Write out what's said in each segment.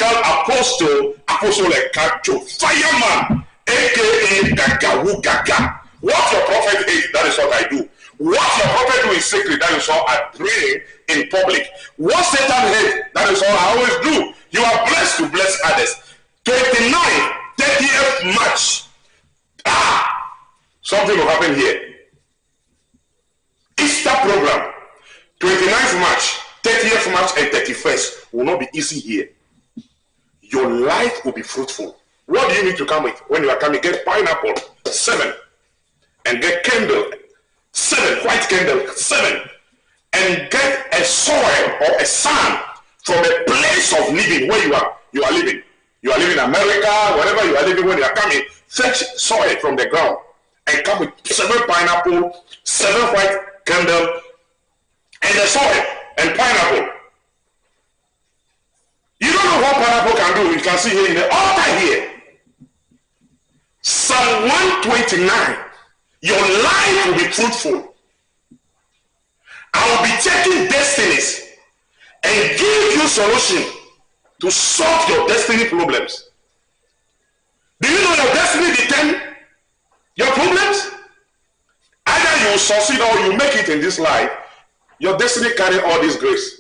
practical apostle, Apostle Ekatso, fireman, aka Gagawu Gaga. What your prophet hates, that is what I do. What your prophet do in secret, that is what I pray in public. What Satan hates, that is what I always do. You are blessed to bless others. 29th, 30th March. Something will happen here. Easter program. 29th March, 30th March, and 31st will not be easy here. Your life will be fruitful. What do you need to come with? When you are coming, get pineapple, 7. And get candle, 7, white candle, 7. And get a soil or a sand from a place of living where you are living. You are living in America, wherever you are living. When you are coming, fetch soil from the ground and come with 7 pineapple, 7 white candle, and the soil and pineapple. You don't know what pineapple can do. You can see here in the altar here. Psalm 129. Your life will be fruitful. I will be taking destinies and give you solution to solve your destiny problems. Do you know your destiny determines your problems? Either you will succeed or you make it in this life. Your destiny carry all this grace.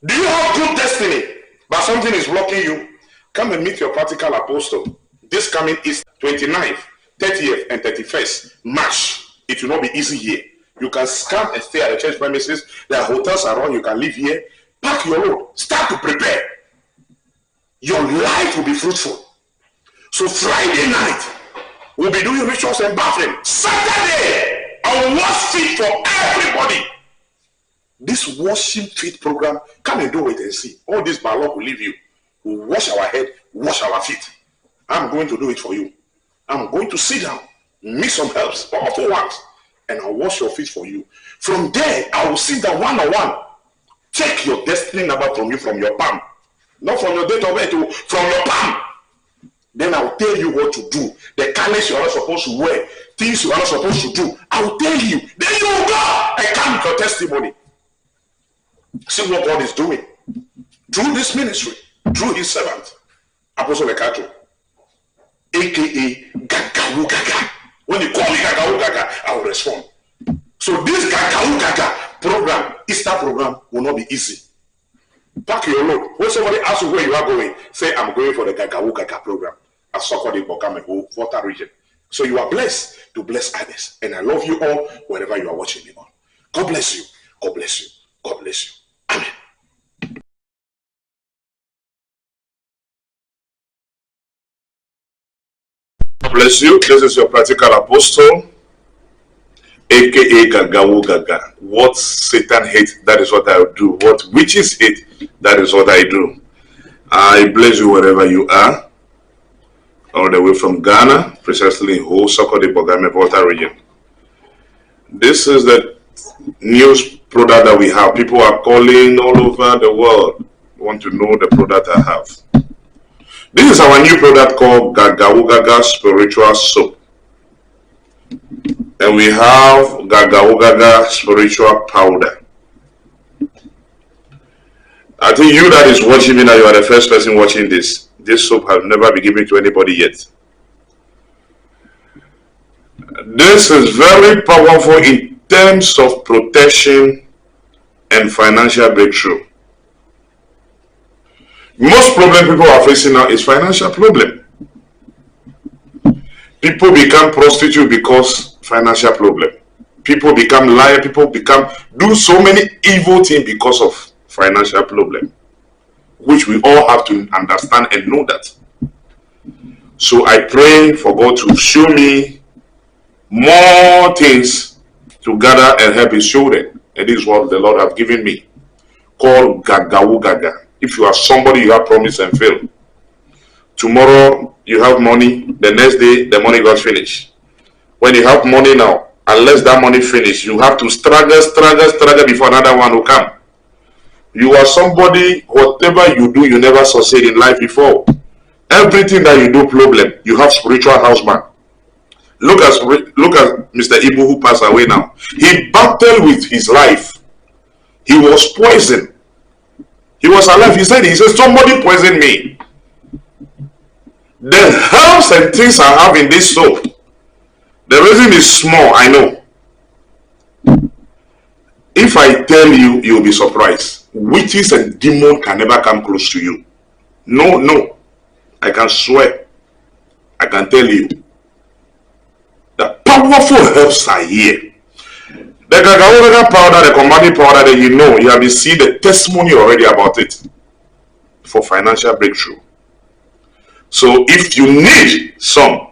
Do you have good destiny, but something is blocking you? Come and meet your practical apostle. This coming is 29th, 30th, and 31st March. It will not be easy here. You can come and stay at the church premises. There are hotels around. You can live here. Pack your load. Start to prepare. Your life will be fruitful. So Friday night, we'll be doing rituals and bathing. Saturday, I will wash feet for everybody. This washing feet program, come and do it and see. All this ballot will leave you. We'll wash our head, wash our feet. I'm going to do it for you. I'm going to sit down, mix some herbs, powerful ones, and I'll wash your feet for you. From there, I will sit down one-on-one. Take your destiny number from you, from your palm. Not from your date of birth, from your palm. Then I'll tell you what to do. The colors you are not supposed to wear, things you are not supposed to do. I'll tell you. Then you will go and come with your testimony. See what God is doing. Through this ministry, through his servant, Apostle Ekatso, aka Gagawu Gaga. When you call me Gagawu Gaga, I will respond. So this Gagawu Gaga program, Easter program, will not be easy. Pack your load. When somebody asks you where you are going, say, I'm going for the Gagawu Gaga program at Sokode Bokame, Water region. So you are blessed to bless others. And I love you all wherever you are watching me on. God bless you. God bless you. God bless you. Amen. God bless you. This is your practical apostle, aka Gagawu Gaga. What Satan hates, that is what I do. What witches hate, that is what I do. I bless you wherever you are. All the way from Ghana, precisely in Sokode Bogame Water region. This is the news product that we have. People are calling all over the world, want to know the product I have. This is our new product called Gagawu Gaga Spiritual Soap. And we have Gagawu Gaga Spiritual Powder. I think you that is watching me now, you are the first person watching this. This soap has never been given to anybody yet. This is very powerful in terms of protection and financial breakthrough. Most problem people are facing now is financial problem. People become prostitute because financial problem. People become liar. People do so many evil things because of financial problem, which we all have to understand and know that. So I pray for God to show me more things to gather and help his children. And this is what the Lord has given me, called Gagawu Gaga. If you are somebody, you have promise and fail. Tomorrow you have money, the next day the money got finished. When you have money now, unless that money finish, you have to struggle before another one will come. You are somebody, whatever you do, you never succeed in life before. Everything that you do problem, you have spiritual husband. Look at Mr. Ibu who passed away now. He battled with his life. He was poisoned. He was alive. He said, somebody poisoned me. The herbs and things I have in this soap, the reason is small, I know. If I tell you, you'll be surprised. Witches and demons can never come close to you. No. I can swear. I can tell you. The powerful herbs are here. The Gagawaga powder, the commodity powder that you have seen the testimony already about it for financial breakthrough. So if you need some,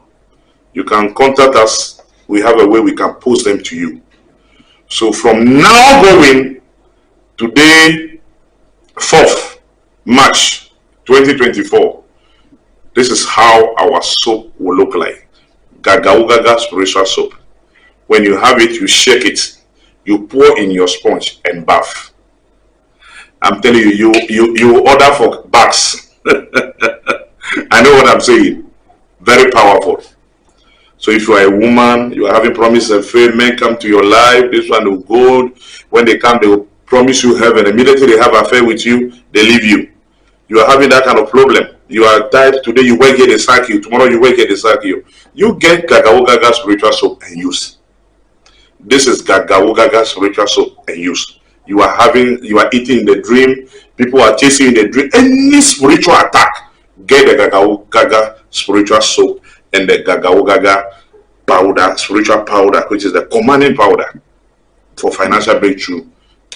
you can contact us. We have a way we can post them to you. So from now going, today, 4th March 2024, this is how our soap will look like. Gagaugaga spiritual soap. When you have it, you shake it. You pour in your sponge and bath. I'm telling you, you order for baths. I know what I'm saying. Very powerful. So if you are a woman, you are having promise of faith, men come to your life, this one will go. When they come, they will promise you heaven. Immediately they have an affair with you, they leave you. You are having that kind of problem. You are tired, today you work here, they sack you. Tomorrow you work here, they sack you. You get Gagawaga spiritual soap and use. This is Gagawaga spiritual soap and use. You are eating in the dream, people are chasing in the dream. Any spiritual attack, get the Gagawaga spiritual soap and the Gagawaga powder, spiritual powder, which is the commanding powder for financial breakthrough,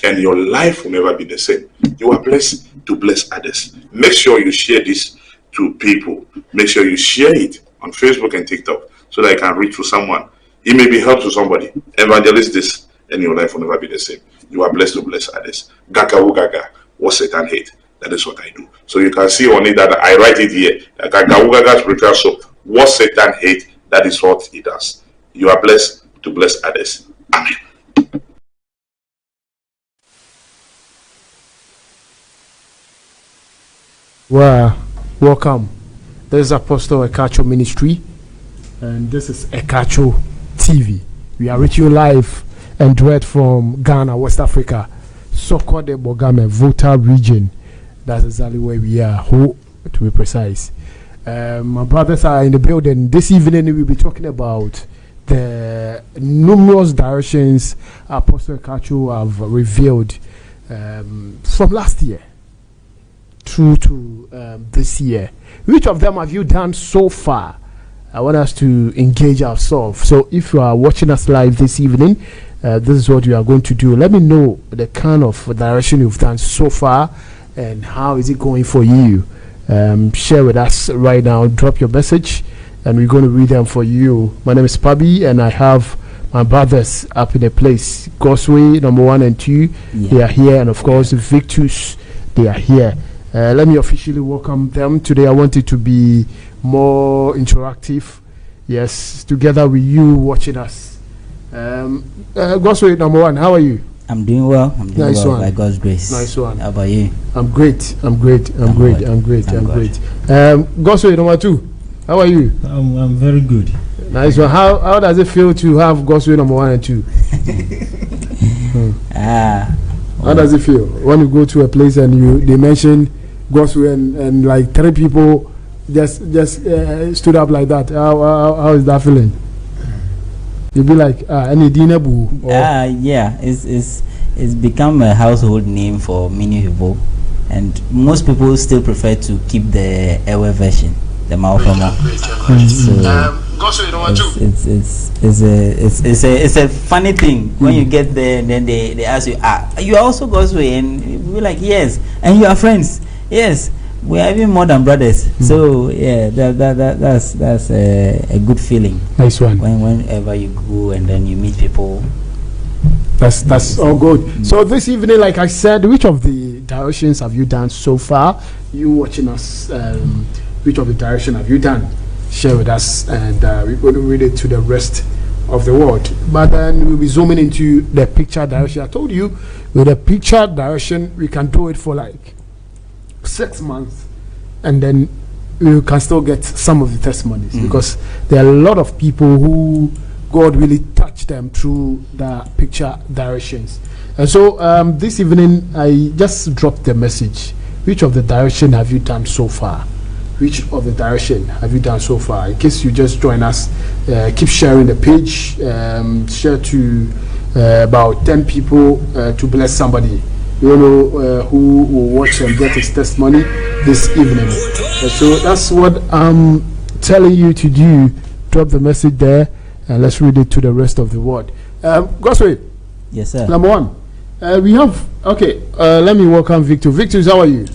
and your life will never be the same. You are blessed to bless others. Make sure you share this to people. Make sure you share it on Facebook and TikTok so that it can reach to someone. It may be help to somebody. Evangelist this, and your life will never be the same. You are blessed to bless others. Gagawaga, what Satan hate. That is what I do. So you can see on it that I write it here. Gagawaga spiritual soap. What Satan hate, that is what he does. You are blessed to bless others. Amen. Well, welcome. This is Apostle Ekatso Ministry, and this is Ekatso TV. We are reaching you live and direct from Ghana, West Africa, Soko de Bogame, Volta region. That's exactly where we are, to be precise. My brothers are in the building. This evening we'll be talking about the numerous directions Apostle Ekatso have revealed from last year through to this year. Which of them have you done so far? I want us to engage ourselves. So if you are watching us live this evening, this is what you are going to do. Let me know the kind of direction you've done so far and how is it going for you. Share with us right now. Drop your message and we're going to read them for you. My name is Pabi and I have my brothers up in the place. Gosway, number 1 and 2, they are here, and of course Victus, they are here. Let me officially welcome them. Today I want it to be more interactive. Yes, together with you watching us. Gosway, number 1, how are you? I'm doing well. I'm doing nice well one. by God's grace. Nice one. How about you? I'm great. I'm great. Gosway, number 2, how are you? I'm very good. Nice one. How does it feel to have Gosway number 1 and 2? How does it feel when you go to a place and they mention Gosway and like 3 people just stood up like that? How is that feeling? You'll be like, any dinner boo? Yeah, it's become a household name for many people, and most people still prefer to keep the Ewe version, the Maofama. It's a funny thing when you get there and then they ask you, you are also Gosway, and we're like, yes, and you are friends, yes. We are even more than brothers, so yeah, that's a good feeling. Nice one. Whenever you go and then you meet people, that's all good. So this evening, like I said, which of the directions have you done so far? You watching us, which of the direction have you done? Share with us, and we're going to read it to the rest of the world. But then we'll be zooming into the picture direction. I told you, with the picture direction, we can do it for like 6 months, and then you can still get some of the testimonies, because there are a lot of people who God really touched them through the picture directions. And so this evening I just dropped the message which of the direction have you done so far? Which of the direction have you done so far? In case you just join us, keep sharing the page. Share to about 10 people to bless somebody. You know who will watch and get his testimony this evening. So that's what I'm telling you to do. Drop the message there and let's read it to the rest of the word. Gosway. Yes, sir. Number one. We have, okay, let me welcome Victor. Victor, how are you?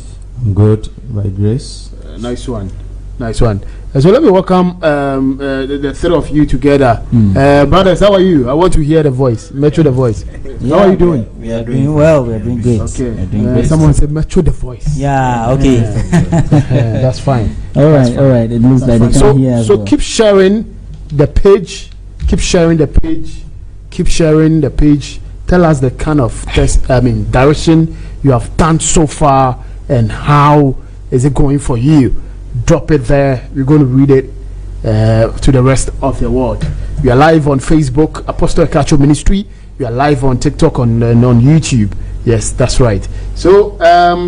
Good, by grace. Nice one. So let me welcome the three of you together. Brothers, how are you? I want to hear the voice. Metro the voice. How are you doing? We are doing well. We are doing great. Okay. We are doing great. Someone said Metro the voice. Yeah. Okay. That's fine. All right. It looks like they can hear as so well. keep sharing the page. Keep sharing the page. Tell us the kind of direction you have done so far and how is it going for you. Drop it there. We're going to read it to the rest of the world. We are live on Facebook, Apostle Ekatso Ministry. We are live on TikTok and on YouTube. Yes, that's right. So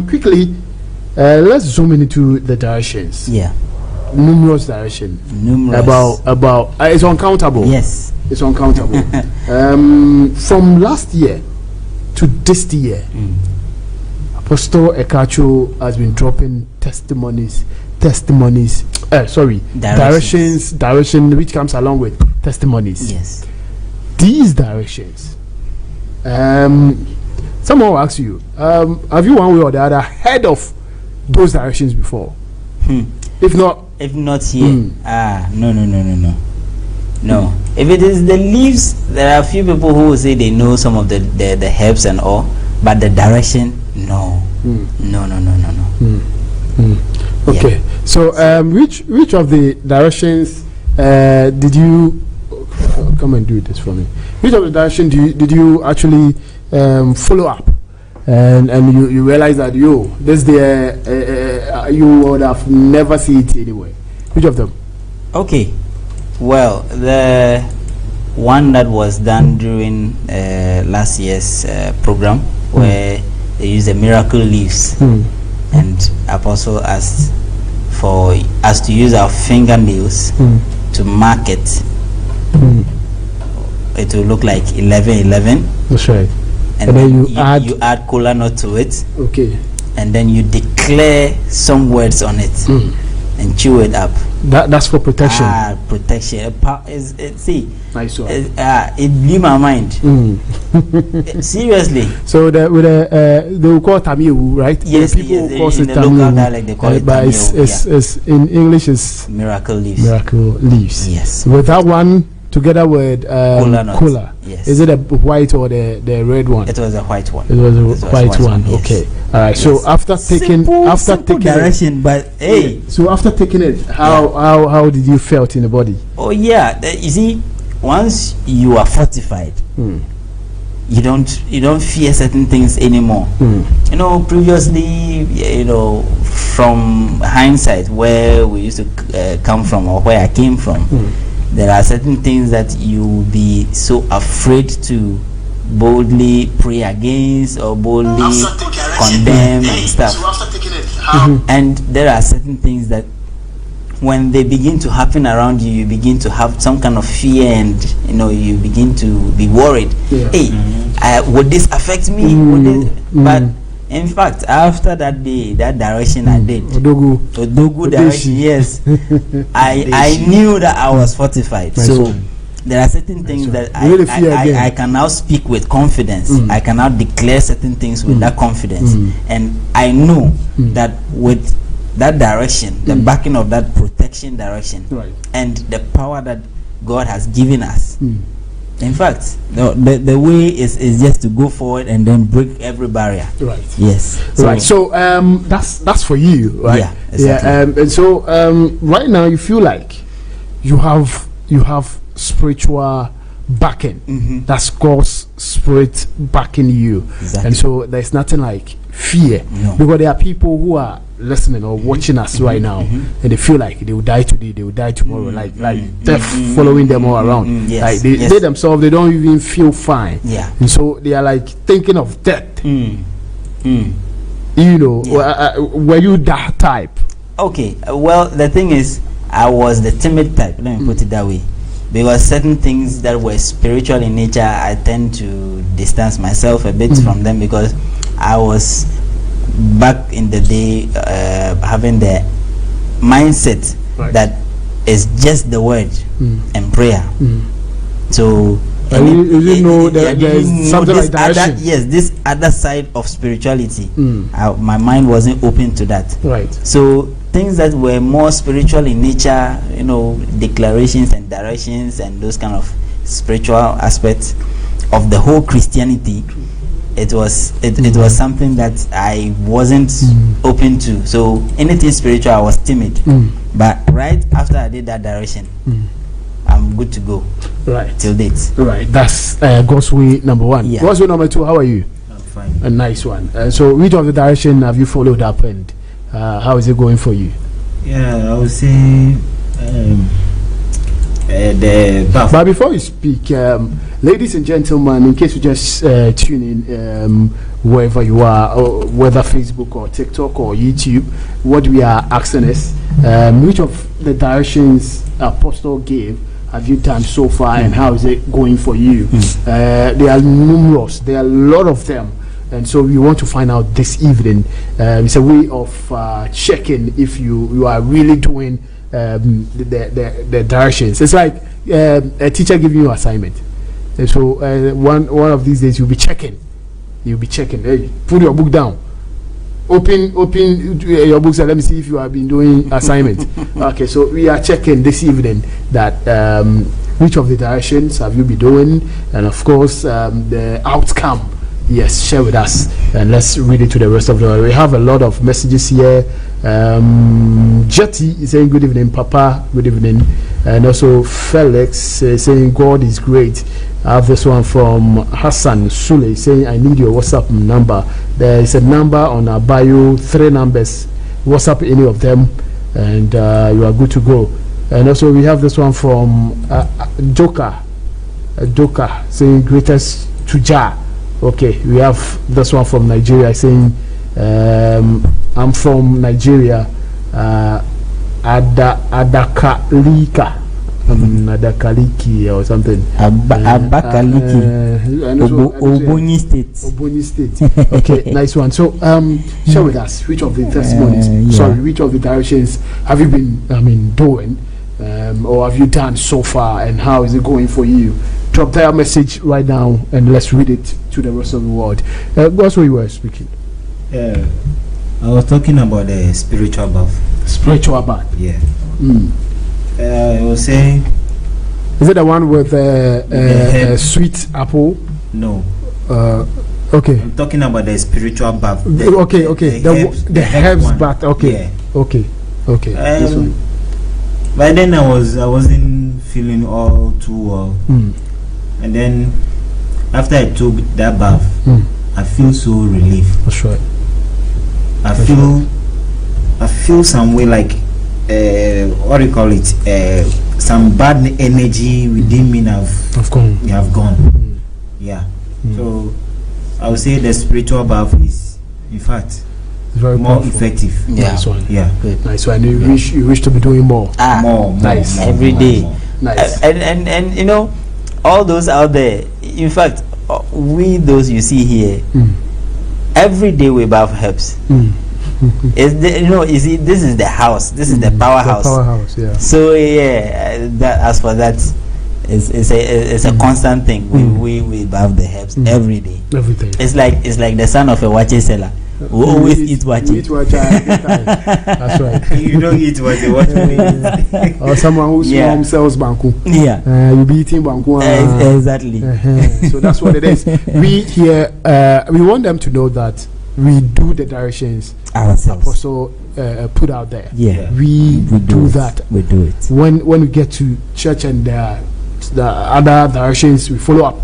quickly, let's zoom into the directions. Yeah. Numerous direction. About it's uncountable. Yes. It's uncountable. From last year to this year, Apostle Ekatso has been dropping testimonies. Direction which comes along with testimonies. Yes. These directions. Someone will ask you, have you one way or the other heard of those directions before? If not here, no. If it is the leaves, there are a few people who will say they know some of the herbs and all, but the direction, no. Okay. Yeah. So which of the directions did you come and do this for me? Which of the direction did you actually follow up? And you realize that this you would have never seen it anywhere. Which of them? Okay. Well, the one that was done during last year's program, where they used the miracle leaves, and Apostle asked for us to use our fingernails to mark it. It will look like 11:11. That's right. And then you add cola nut to it. Okay. And then you declare some words on it and chew it up. That's for protection. Protection. Nice one. It blew my mind. Seriously. So they will call Tamiu, right? Yes, people call in it the Tamiu, local dialect they call it but Tamiu. it's in English is miracle leaves. Yes. With that one together with cola. Yes. Is it a white or the red one? It was a white one. It was a white one. Yes. Okay. All right. Yes. So after taking direction, but hey. So after taking it, how did you felt in the body? Oh yeah. You see, once you are fortified, you don't fear certain things anymore. Previously, from hindsight, where we used to come from or where I came from. There are certain things that you will be so afraid to boldly pray against or boldly condemn and stuff. And there are certain things that when they begin to happen around you, you begin to have some kind of fear and you begin to be worried. Hey, would this affect me? But in fact, after that day, that direction I did, Odogu direction, yes, I knew that I was fortified. So there are certain things that I can now speak with confidence. I can now declare certain things with that confidence. And I know that with that direction, the backing of that protection direction, and the power that God has given us, in fact, the way is just to go forward and then break every barrier. Right. Yes. So that's for you, right? Yeah. Exactly. And so right now you feel like you have spiritual backing. That's God's spirit backing you. Exactly. And so there's nothing like fear, because there are people who are listening or watching us right now, and they feel like they will die today, they will die tomorrow, like death following them all around. Like they themselves, they don't even feel fine. Yeah. And so they are like thinking of death. were you that type? Okay, well, the thing is, I was the timid type, let me put it that way, because certain things that were spiritual in nature, I tend to distance myself a bit from them, because I was back in the day having the mindset that it's just the word and prayer. So you didn't know that there's something like that. Yes, this other side of spirituality. My mind wasn't open to that. Right. So things that were more spiritual in nature, declarations and directions and those kind of spiritual aspects of the whole Christianity, it was something that I wasn't open to. So anything spiritual, I was timid. But right after I did that direction, I'm good to go. Right. Till date. Right. That's God's way number one. Yeah. God's way number two. How are you? I'm fine. A nice one. So which of the direction have you followed up, and how is it going for you? Yeah, I would say the buff. But before you speak, ladies and gentlemen, in case you just tune in wherever you are, or whether Facebook or TikTok or YouTube, what we are asking is which of the directions Apostle gave have you done so far, and how is it going for you? There are numerous, there are a lot of them, and so we want to find out this evening. It's a way of checking if you are really doing the directions. It's like a teacher giving you assignment, and so one of these days you'll be checking. Hey, put your book down. Open your books and let me see if you have been doing assignment. Okay, so we are checking this evening that which of the directions have you been doing, and of course the outcome. Yes, share with us, and let's read it to the rest of the world. We have a lot of messages here. Jetty is saying good evening, Papa. Good evening, and also Felix is saying God is great. I have this one from Hassan Sule saying I need your WhatsApp number. There is a number on our bio, 3 numbers. WhatsApp any of them, and you are good to go. And also we have this one from Joker saying greatest to Jah. Okay, we have this one from Nigeria saying I'm from Nigeria, Adakalika. Adakaliki or something. Abakaliki. Obonyi State. Okay, nice one. So share with us which of the testimonies, which of the directions have you been doing, or have you done so far, and how is it going for you? Drop that message right now and let's read it to the rest of the world. What's what you were speaking? I was talking about the spiritual bath. Spiritual bath. Yeah. I was saying. Is it the one with sweet apple? No. Okay. I'm talking about the spiritual bath. Okay. The herbs bath. Okay. Yeah. Okay. This one. By then I wasn't feeling all too well. And then after I took that bath, I feel so relieved. That's right. I feel some way like what do you call it? Some bad energy within me have gone. Yeah. So I would say the spiritual bath is, in fact, very more powerful. effective. Yeah. Nice one. Yeah. Good. Nice one. You wish to be doing more. More. Nice. Every day. Nice. And all those out there. In fact, we those you see here, every day we bath herbs. This is the house. This is the powerhouse. The powerhouse, yeah. So that as for that, it's a constant thing. We bath the herbs every day. Every day. It's like the son of a watch seller. We always eat watch. That's right. You don't eat watch. Or someone who sells banku. Yeah. You be eating banku. Exactly. So that's what it is. We here we want them to know that we do the directions ourselves. Also put out there. Yeah. We do that. We do it. When we get to church and the other directions, we follow up.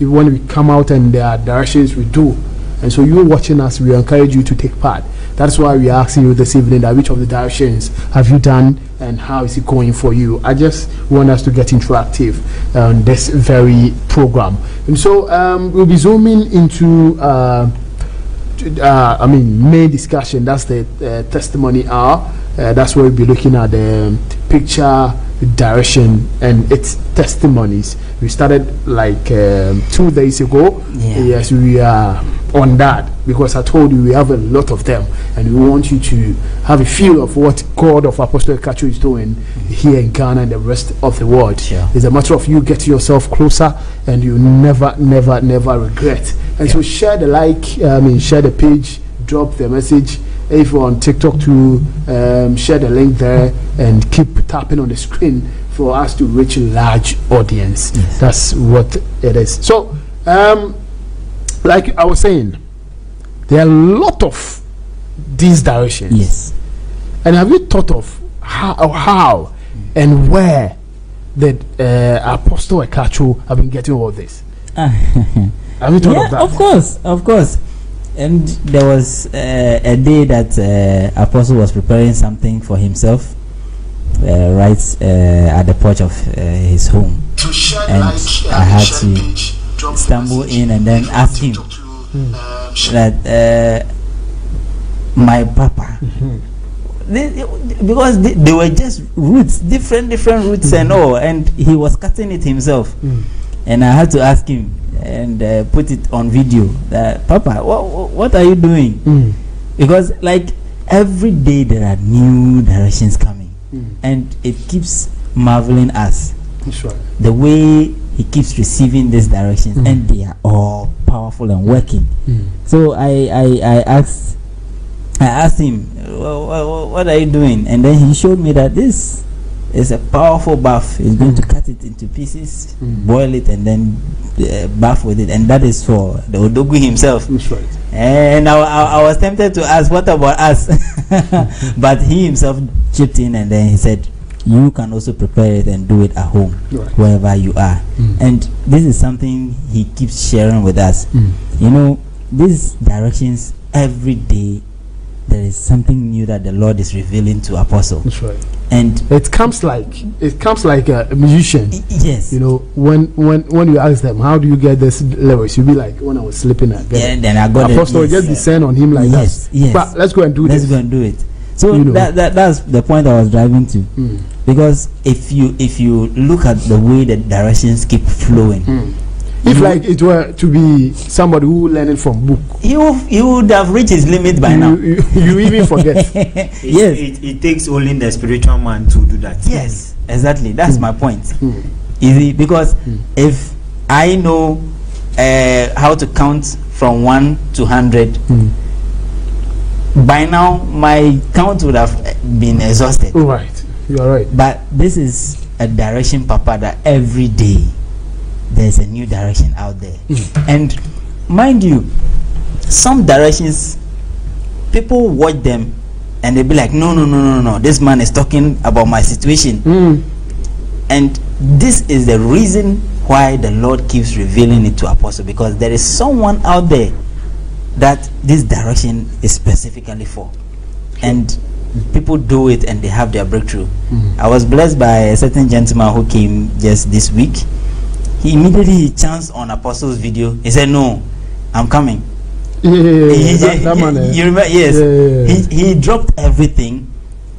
When we come out and there are directions, we do. And so you watching us, we encourage you to take part. That's why we are asking you this evening that which of the directions have you done and how is it going for you. I just want us to get interactive on this very program. And so we'll be zooming into main discussion. That's the testimony hour. That's where we'll be looking at the picture direction and its testimonies. We started like 2 days ago. Yeah. Yes, we are on that because I told you we have a lot of them, and we want you to have a feel of what God of Apostle Ekatso is doing here in Ghana and the rest of the world. Sure. It's a matter of you getting yourself closer, and you never regret. And so share the share the page, drop the message. If you're on TikTok, to share the link there and keep tapping on the screen for us to reach a large audience. Yes. That's what it is. So, like I was saying, there are a lot of these directions. Yes. And have you thought of how and where the Apostle Ekatso have been getting all this? Have you thought of that? Of course. And there was a day that Apostle was preparing something for himself, right at the porch of his home, and I had to stumble in and then ask him that my papa, because they were just roots, different roots and all, and he was cutting it himself, and I had to ask him and put it on video that, Papa, what are you doing? Because like every day there are new directions coming, and it keeps marveling us. That's right. The way he keeps receiving these directions, and they are all powerful and working. So I asked him, what are you doing? And then he showed me that this is a powerful bath. He's going to cut it into pieces, boil it, and then bath with it, and that is for the Odogwu himself. That's right. And I was tempted to ask, what about us? But he himself chipped in, and then he said, you can also prepare it and do it at home, wherever you are. And this is something he keeps sharing with us. You know, these directions, every day there is something new that the Lord is revealing to Apostle. That's right. And it comes like a musician. Yes. You know, when you ask them, how do you get this lyrics, you'll be like, when I was sleeping, I get it. Then I got Apostle it. just descend on him like that. Yes. But let's go and do Let's this. go and do it. So You know. that's the point I was driving to. Because if you look at the way the directions keep flowing, if like it were to be somebody who learning from book, he would have reached his limit by now. You even forget. Yes. It takes only the spiritual man to do that. Yes, exactly. That's my point. Easy, because if I know how to count from 1 to 100, by now my count would have been exhausted. All right, you are right. But this is a direction, Papa, that every day there's a new direction out there. And mind you, some directions, people watch them and they be like, no, this man is talking about my situation. And this is the reason why the Lord keeps revealing it to Apostle, because there is someone out there that this direction is specifically for. And people do it and they have their breakthrough. I was blessed by a certain gentleman who came just this week. He immediately chanced on Apostle's video. He said, no, I'm coming. That man, you remember? Yes. Yeah. He dropped everything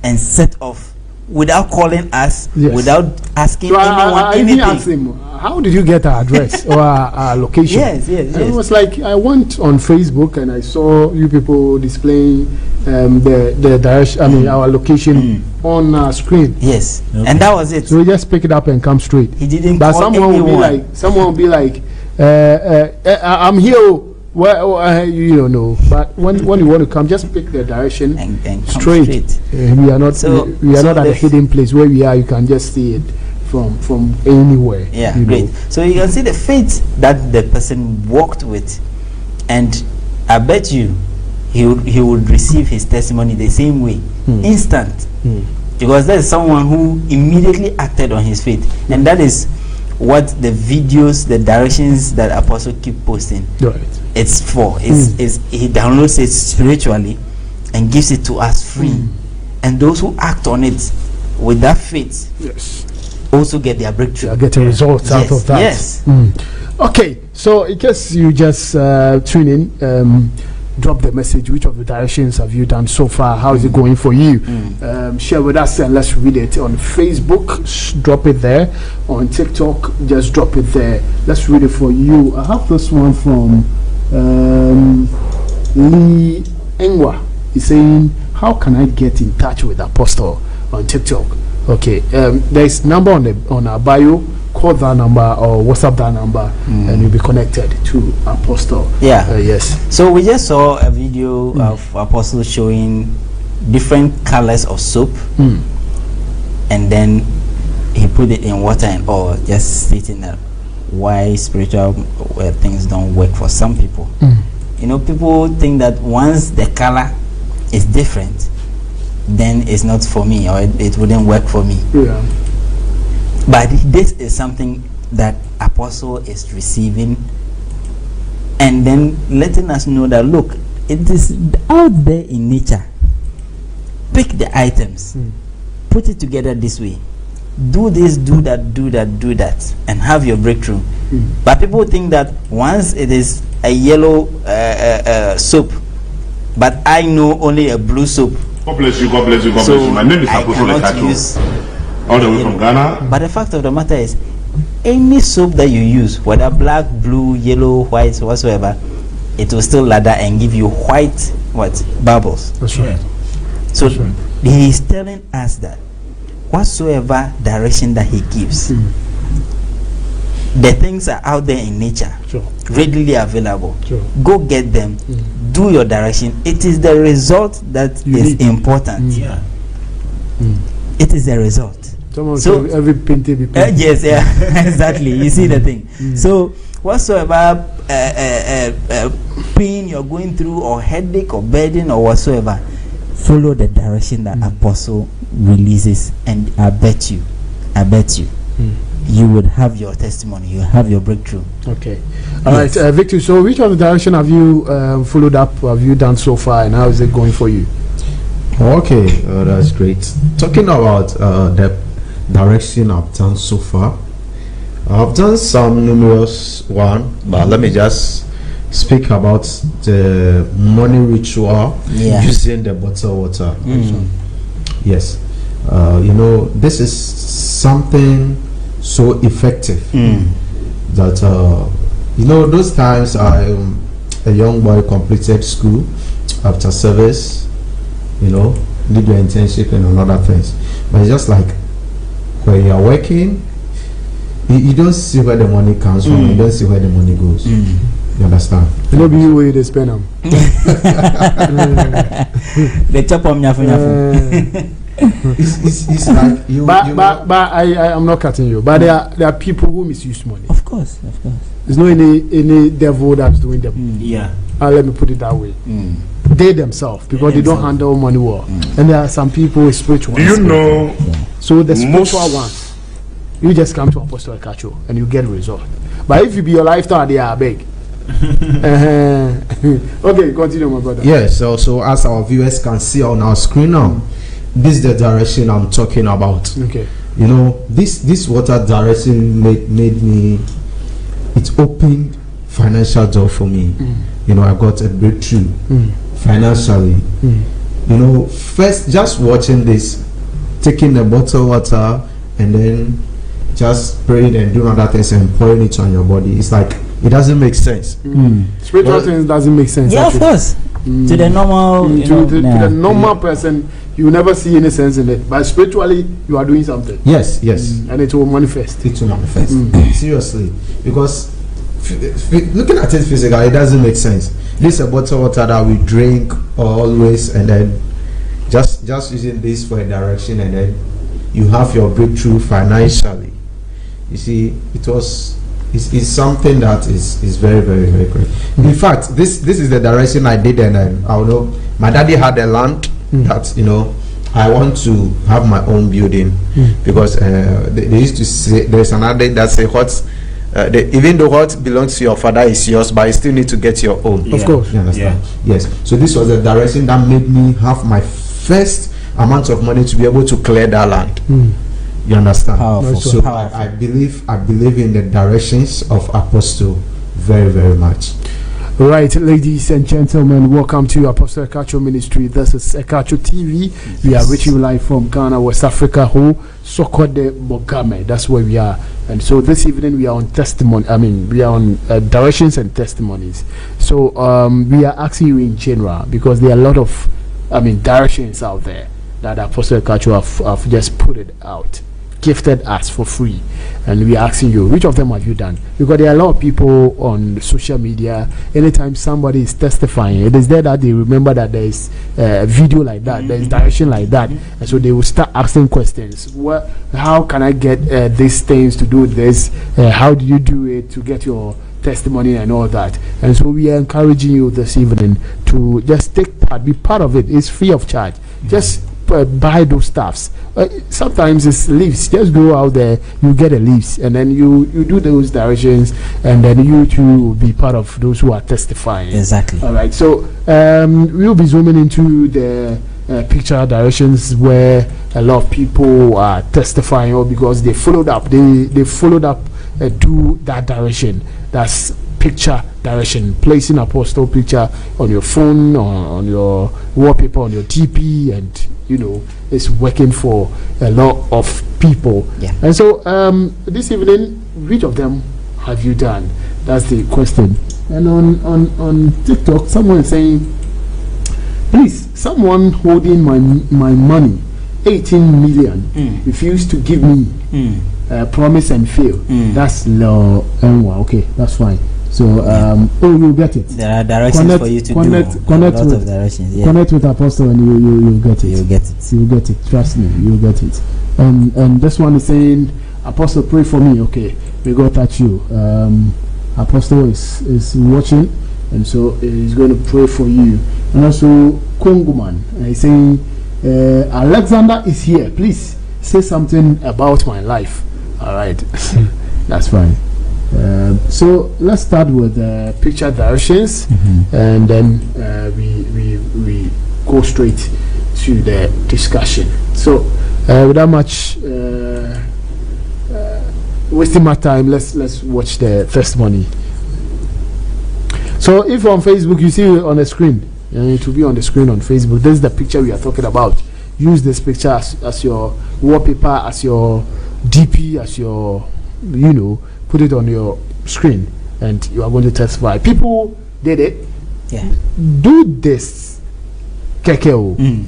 and set off without calling us, without asking anyone I anything. asked him, how did you get our address or our location? Yes. And it was like, I went on Facebook and I saw you people displaying the direction, our location on our screen. Yes. Okay. And that was it. So we just pick it up and come straight. He didn't But call someone anyone. will be like, I'm here. Well, you don't know. But when you want to come, just pick the direction and come straight. We are not not at a hidden place where we are. You can just see it from anywhere. Yeah, great. know. So you can see the faith that the person walked with, and I bet you he would receive his testimony the same way, instant, because there is someone who immediately acted on his faith, and that is what the videos, the directions that Apostle keep posting. Right. It's for. It's he downloads it spiritually and gives it to us free, and those who act on it with that faith, also get their breakthrough. Get a result out of that. Yes. Okay, so in case you just tune in, drop the message. Which of the directions have you done so far? How is it going for you? Share with us and let's read it on Facebook. Drop it there. On TikTok, just drop it there. Let's read it for you. I have this one from Lee Engwa. He's saying, how can I get in touch with Apostle on TikTok? Okay, there's number on our bio. Call that number or WhatsApp that number, and you'll be connected to Apostle. Yes. So we just saw a video of Apostle showing different colors of soap, and then he put it in water and oil, just stating that why spiritual things don't work for some people. You know, people think that once the color is different, then it's not for me, or it wouldn't work for me. But this is something that Apostle is receiving and then letting us know that, look, it is out there in nature. Pick the items, put it together this way. Do this, do that, do that, do that, and have your breakthrough. But people think that once it is a yellow soap, but I know only a blue soap. God bless you, God bless you, God bless you. My name is Apostle Ekatso, all the way from Ghana. But the fact of the matter is, any soap that you use, whether black, blue, yellow, white, whatsoever, it will still lather and give you white bubbles. That's right. So he is telling us that whatsoever direction that he gives, the things are out there in nature, readily available. Go get them, do your direction. It is the result that is important. It is the result. So every painting be painted. Yes, exactly. You see the thing. So whatsoever pain you're going through, or headache, or burden, or whatsoever, follow the direction that Apostle releases, and I bet you, you would have your testimony, you have your breakthrough. Okay. All right, Victor. So which of the direction have you followed up? Have you done so far, and how is it going for you? Okay, that's great. Talking about the direction I've done so far, I've done some numerous one, but let me just speak about the morning ritual using the bottled water. Yes, you know, this is something so effective that you know, those times a young boy completed school after service, you know, did your internship and other things, but it's just like when you are working, you don't see where the money comes from, you don't see where the money goes. You understand? You know, be where they spend them. They chop on it's like you. But I'm not cutting you. But there are people who misuse money. Of course. There's no any devil that's doing them. Let me put it that way. They themselves, because they don't handle money well. And there are some people with spiritual. Do you know? So the spiritual one, you just come to Apostle Ekatso and you get a result. But if you be your lifestyle, they are big. Okay, continue, my brother. Yes, so as our viewers can see on our screen now, this is the direction I'm talking about. Okay. You know, this water direction made me, it opened financial door for me. You know, I got a breakthrough financially. You know, first just watching this, taking the bottled water and then just praying and doing other things and pouring it on your body, it's like it doesn't make sense. Spiritual things doesn't make sense. Yeah, actually. Of course. To the normal, to the normal person, you never see any sense in it. But spiritually, you are doing something. Yes. And it will manifest. It will manifest. Seriously, because looking at it physically, it doesn't make sense. This is a bottle of water that we drink always, and then just using this for a direction, and then you have your breakthrough financially. You see, it's something that is very, very, very great. In fact, this is the direction I did, and I know my daddy had a land that, you know, I want to have my own building, because they used to say, there's another that say even though what belongs to your father is yours, but you still need to get your own. Of course. You understand? Yes. So this was the direction that made me have my first amount of money to be able to clear that land. You understand? Powerful. So I believe in the directions of Apostle very, very much. Right, ladies and gentlemen, welcome to Apostle Ekatso Ministry. This is Ekatso TV. We are reaching you live from Ghana, West Africa, Sokode Bogame. That's where we are. And so this evening we are on we are on directions and testimonies. So we are asking you in general because there are a lot of, directions out there that Apostle Ekatso have just put it out, gifted us for free, and we are asking you, which of them have you done? Because there are a lot of people on social media. Anytime somebody is testifying, it is there that they remember that there is a video like that, there is direction like that, and so they will start asking questions. How can I get these things to do this? How do you do it to get your testimony and all that? And so we are encouraging you this evening to just take part, be part of it. It's free of charge. Just buy those stuffs. Sometimes it's leaves. Just go out there, you get a leaves, and then you do those directions, and then you too will be part of those who are testifying. Exactly. All right. So we'll be zooming into the picture directions where a lot of people are testifying, or because they followed up. They followed up do that direction. That's picture direction, placing apostle picture on your phone, on your wallpaper, on your TP, and it's working for a lot of people. Yeah. And so this evening, which of them have you done? That's the question. And on TikTok, someone is saying, please, someone holding my money, 18 million, refused to give me promise and fail. That's law. Okay, that's fine. So you'll get it. There are directions for you to connect do. Connect a lot with of directions. Yeah. Connect with Apostle and you'll get it. You'll get it. You'll get it. Trust me, you'll get it. And this one is saying, Apostle, pray for me. Okay, may God touch you. Apostle is watching, and so he's going to pray for you. And also Kongoman is saying, Alexander is here. Please say something about my life. All right, that's fine. So let's start with picture directions, and then we go straight to the discussion. So without much wasting my time, let's watch the testimony. So if on Facebook you see it on the screen, it will be on the screen on Facebook. This is the picture we are talking about. Use this picture as your wallpaper, as your DP, as your put it on your screen, and you are going to testify. People did it. Yeah. Do this, Kekeo.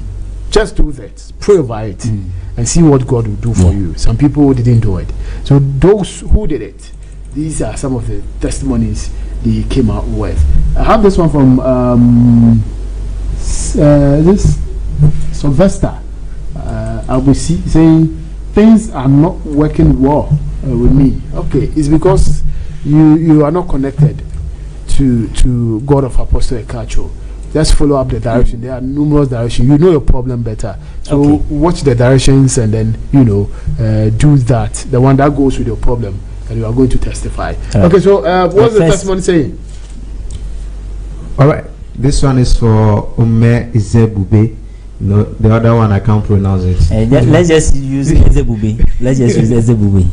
Just do that. Pray over it and see what God will do for you. Some people didn't do it. So those who did it, these are some of the testimonies they came out with. I have this one from this Sylvester Abusi saying things are not working well with me. Okay, it's because you are not connected to God of Apostle Ekatso. Just follow up the direction. There are numerous directions. You know your problem better. So watch the directions and then do that. The one that goes with your problem, and you are going to testify. Okay, so what's the testimony saying? All right, this one is for Ume Izebube. No, the other one I can't pronounce it. Let's just use Ezebube. Let's just use Ezebube.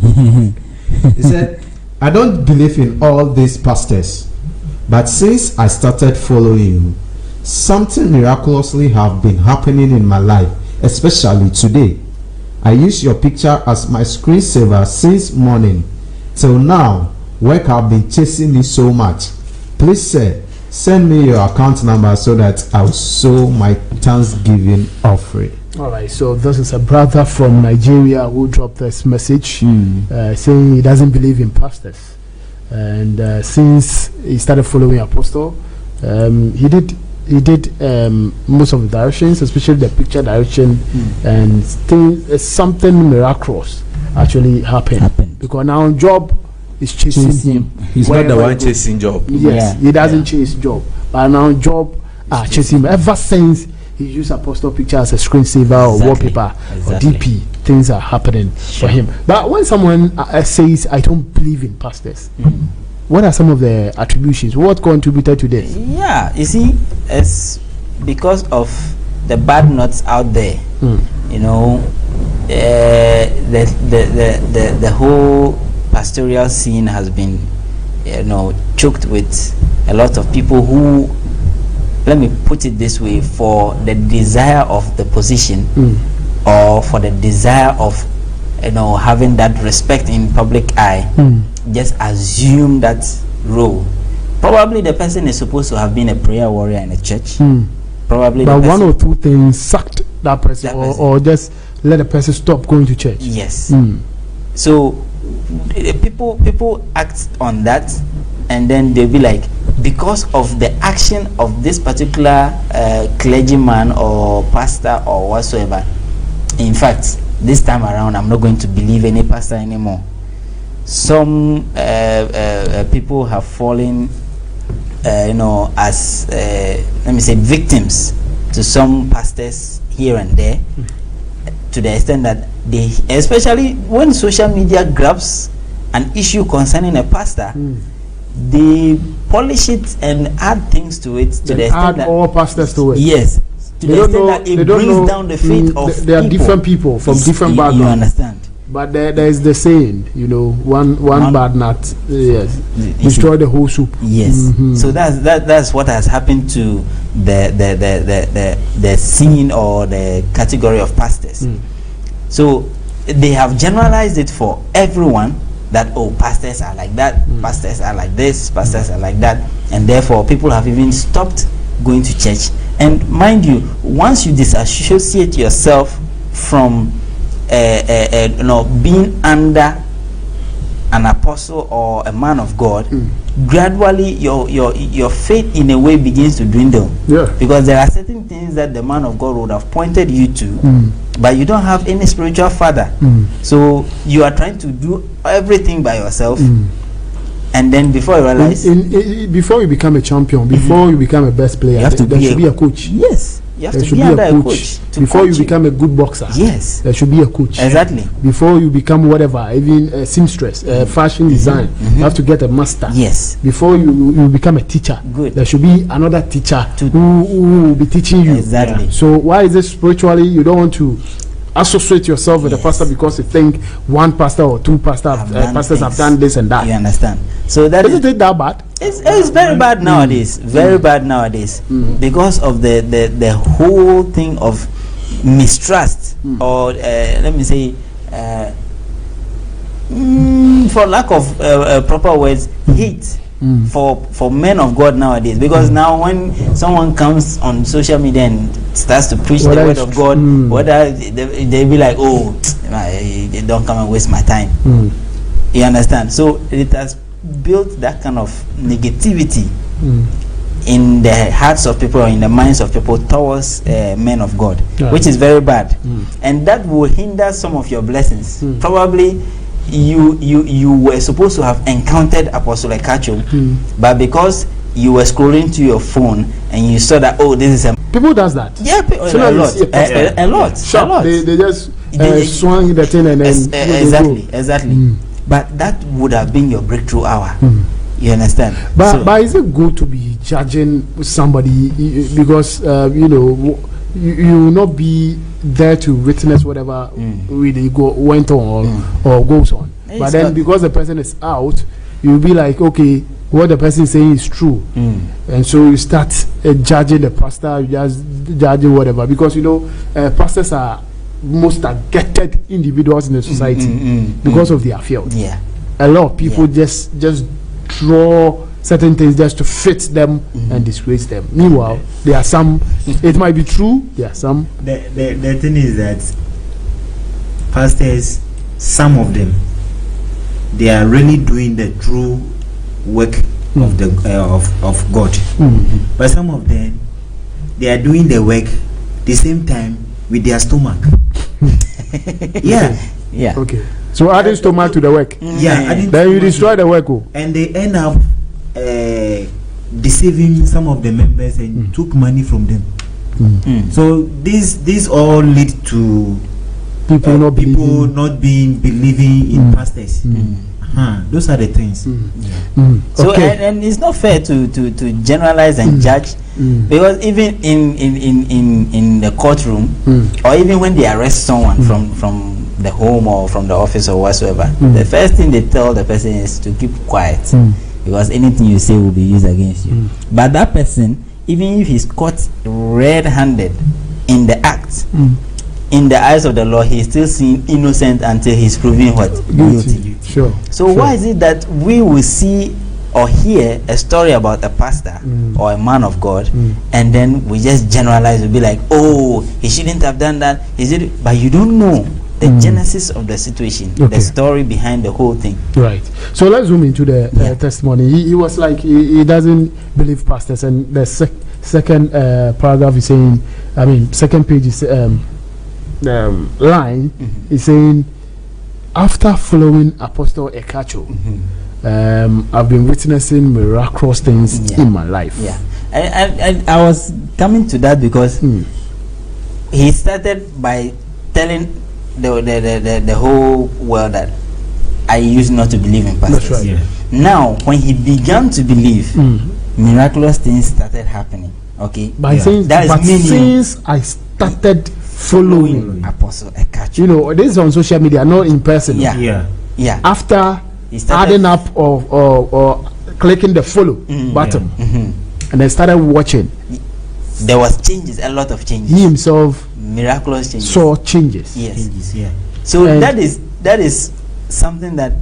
He said, I don't believe in all these pastors, but since I started following you, something miraculously have been happening in my life, especially today. I use your picture as my screensaver since morning till now. Work have been chasing me so much. Please, sir, send me your account number so that I'll sow my Thanksgiving offering. All right, so this is a brother from Nigeria who dropped this message saying he doesn't believe in pastors, and since he started following Apostle, he did most of the directions, especially the picture direction, and something miraculous actually happened because now Job is chasing him. He's not the one chasing Job. Yes, he doesn't chase Job, but now Job chasing him. Ever since he used Apostle picture as a screensaver or wallpaper or DP, things are happening for him. But when someone says, I don't believe in pastors, what are some of the attributions? What contributed to this? Yeah, you see, it's because of the bad nuts out there. The whole pastoral scene has been choked with a lot of people who, let me put it this way, for the desire of the position or for the desire of having that respect in public eye, just assume that role. Probably the person is supposed to have been a prayer warrior in a church. Probably, but one or two things sucked that person, or just let the person stop going to church. Yes. So people act on that, and then they'll be like, because of the action of this particular clergyman or pastor or whatsoever, in fact, this time around I'm not going to believe any pastor anymore. Some people have fallen as let me say victims to some pastors here and there, to the extent that they, especially when social media grabs an issue concerning a pastor, they polish it and add things to it, to the extent that all pastors to it. Yes, to the extent that it brings down the faith of there are different people from different backgrounds. You understand? But there is the saying, one bad nut, yes, destroy the whole soup. Yes. So that's what has happened to the scene or the category of pastors. So they have generalized it for everyone, that pastors are like that, pastors are like this, pastors are like that, and therefore people have even stopped going to church. And mind you, once you disassociate yourself from being under an apostle or a man of God, gradually your faith in a way begins to dwindle. Because there are certain things that the man of God would have pointed you to, but you don't have any spiritual father. So you are trying to do everything by yourself, and then before you realize, before you become a champion, before you become a best player, there should be a coach. Yes. You have to be under a coach. Before you become a good boxer, yes, there should be a coach. Exactly. Before you become whatever, even a seamstress, fashion design, you have to get a master. Yes. Before you become a teacher, there should be another teacher who will be teaching you. Exactly. So why is it spiritually you don't want to associate yourself with a pastor because you think one pastor or two pastors have done this and that? You understand? So that isn't it that bad? It's very bad nowadays. Very bad nowadays, because of the whole thing of mistrust, or let me say, for lack of proper words, hate for men of God nowadays. Because now when someone comes on social media and starts to preach the word of God, whether they be like, they don't come and waste my time. You understand? So it has built that kind of negativity in the hearts of people or in the minds of people towards men of God, which is very bad, and that will hinder some of your blessings. Probably you were supposed to have encountered Apostle Ekatso, but because you were scrolling to your phone and you saw that this is a people does that. Yeah, a lot. They just swung the thing and then exactly. But that would have been your breakthrough hour. You understand? But is it good to be judging somebody because you will not be there to witness whatever really went on or goes on? But then because the person is out, you'll be like, okay, what the person is saying is true, and so you start judging the pastor, you just judging whatever, because pastors are most targeted individuals in the society because of their field. A lot of people just draw certain things just to fit them and disgrace them. Meanwhile, there are some, it might be true, there are some. The thing is that pastors, some of them, they are really doing the true work of the of God, but some of them, they are doing the work the same time with their stomach. Okay. So adding stomach to the work. Then you destroy the work. And they end up deceiving some of the members and took money from them. So this all lead to people not believing in pastors. Those are the things. So and it's not fair to generalize and judge, because even in the courtroom, or even when they arrest someone from the home or from the office or whatsoever, the first thing they tell the person is to keep quiet. because anything you say will be used against you. But that person, even if he's caught red-handed in the act, in the eyes of the law, he's still seen innocent until he's proven what? Guilty. Sure. So why is it that we will see or hear a story about a pastor or a man of God, and then we just generalize, we'll be like, oh, he shouldn't have done that, but you don't know the genesis of the situation, the story behind the whole thing. Right. So let's zoom into the testimony. He was like, he doesn't believe pastors, and the second paragraph is saying, second page is line is saying, after following Apostle Ekatso, I've been witnessing miraculous things in my life. Yeah, I was coming to that because he started by telling the whole world that I used not to believe in pastors. That's right. Now, when he began to believe, miraculous things started happening. Okay, since I started following Apostle Ekatso, this is on social media, not in person. Yeah. After adding up or clicking the follow button, and I started watching, there was changes, a lot of changes. He himself miraculous changes. Saw changes. Yes. So that is something that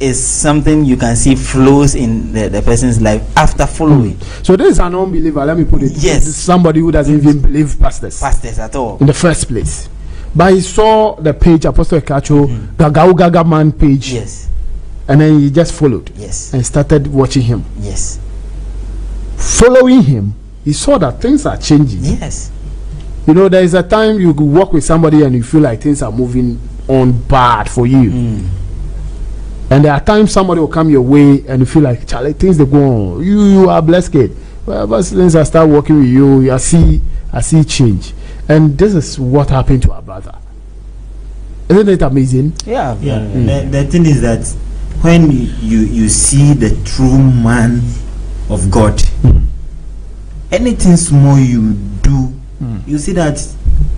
is something you can see flows in the person's life after following. So this is an unbeliever, let me put it. Yes. Somebody who doesn't even believe pastors at all in the first place. But he saw the page, Apostle Ekatso, Gagau Gaga Man page. Yes. And then he just followed. Yes. And started watching him. Yes. Following him, he saw that things are changing. Yes. There is a time you could walk with somebody and you feel like things are moving on bad for you. And there are times somebody will come your way and you feel like, Charlie, things they go on. You are blessed kid. Well, but since I start working with you, I see change. And this is what happened to our brother. Isn't it amazing? Yeah. The thing is that when you see the true man of God, anything small you do, you see that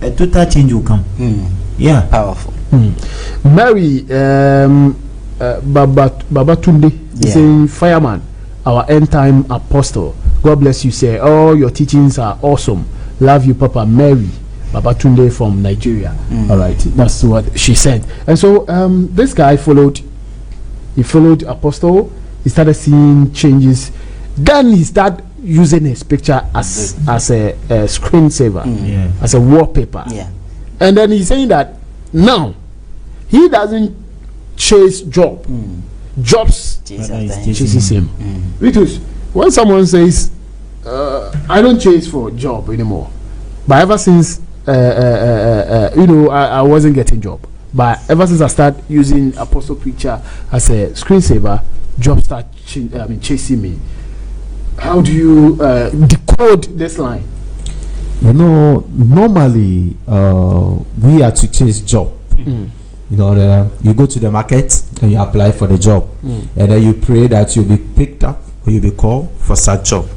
a total change will come. Yeah, powerful. Mary Babatunde is saying, fireman, our end time apostle. God bless you, sir. All your teachings are awesome. Love you, Papa. Mary Babatunde from Nigeria. All right, that's what she said. And so this guy followed Apostle. He started seeing changes. Then he started using his picture as a screensaver, as a wallpaper. And then he's saying that now he doesn't chase job. Jobs chases him. Because when someone says, I don't chase for a job anymore, but ever since I wasn't getting job, but ever since I started using Apostle picture as a screensaver, jobs start chasing me. How do you decode this line? Normally we are to chase job. You go to the market and you apply for the job, and then you pray that you'll be picked up or you'll be called for such job.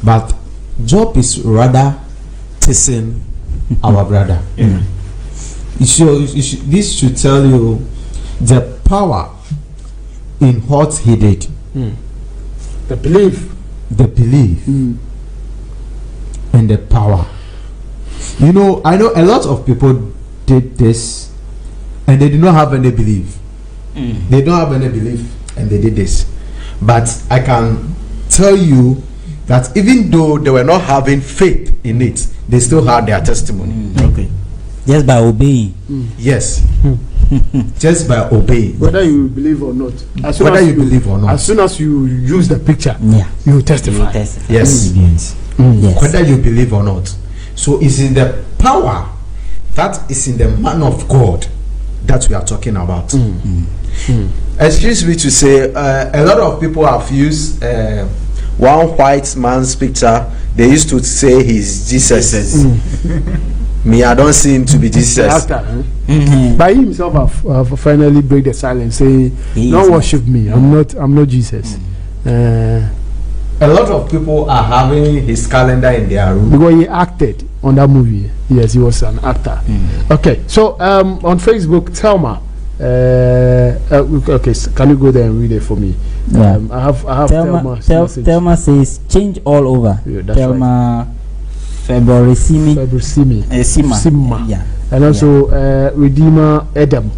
But job is rather chasing our brother. This should tell you the power in what he did. The belief and the power. I know a lot of people did this and they did not have any belief. They don't have any belief and they did this. But I can tell you that even though they were not having faith in it, they still had their testimony. Okay. Just by obeying. Yes. Just by obeying. Whether you believe or not. As soon as you use the picture, you testify. Yes. Yes. Whether you believe or not. So it's in the power that is in the man of God that we are talking about. Excuse me to say, a lot of people have used one white man's picture. They used to say he's Jesus. Me, I don't see him to be Jesus. By himself, have finally break the silence, say, "Don't worship me. I'm not Jesus." A lot of people are having his calendar in their room because he acted on that movie. Yes, he was an actor. Okay, so on Facebook, Thelma Okay, can you go there and read it for me? Yeah. I have Thelma's message. Thelma says change all over. Yeah, that's Thelma February Simi. Sima. Yeah. And also Redeemer Adam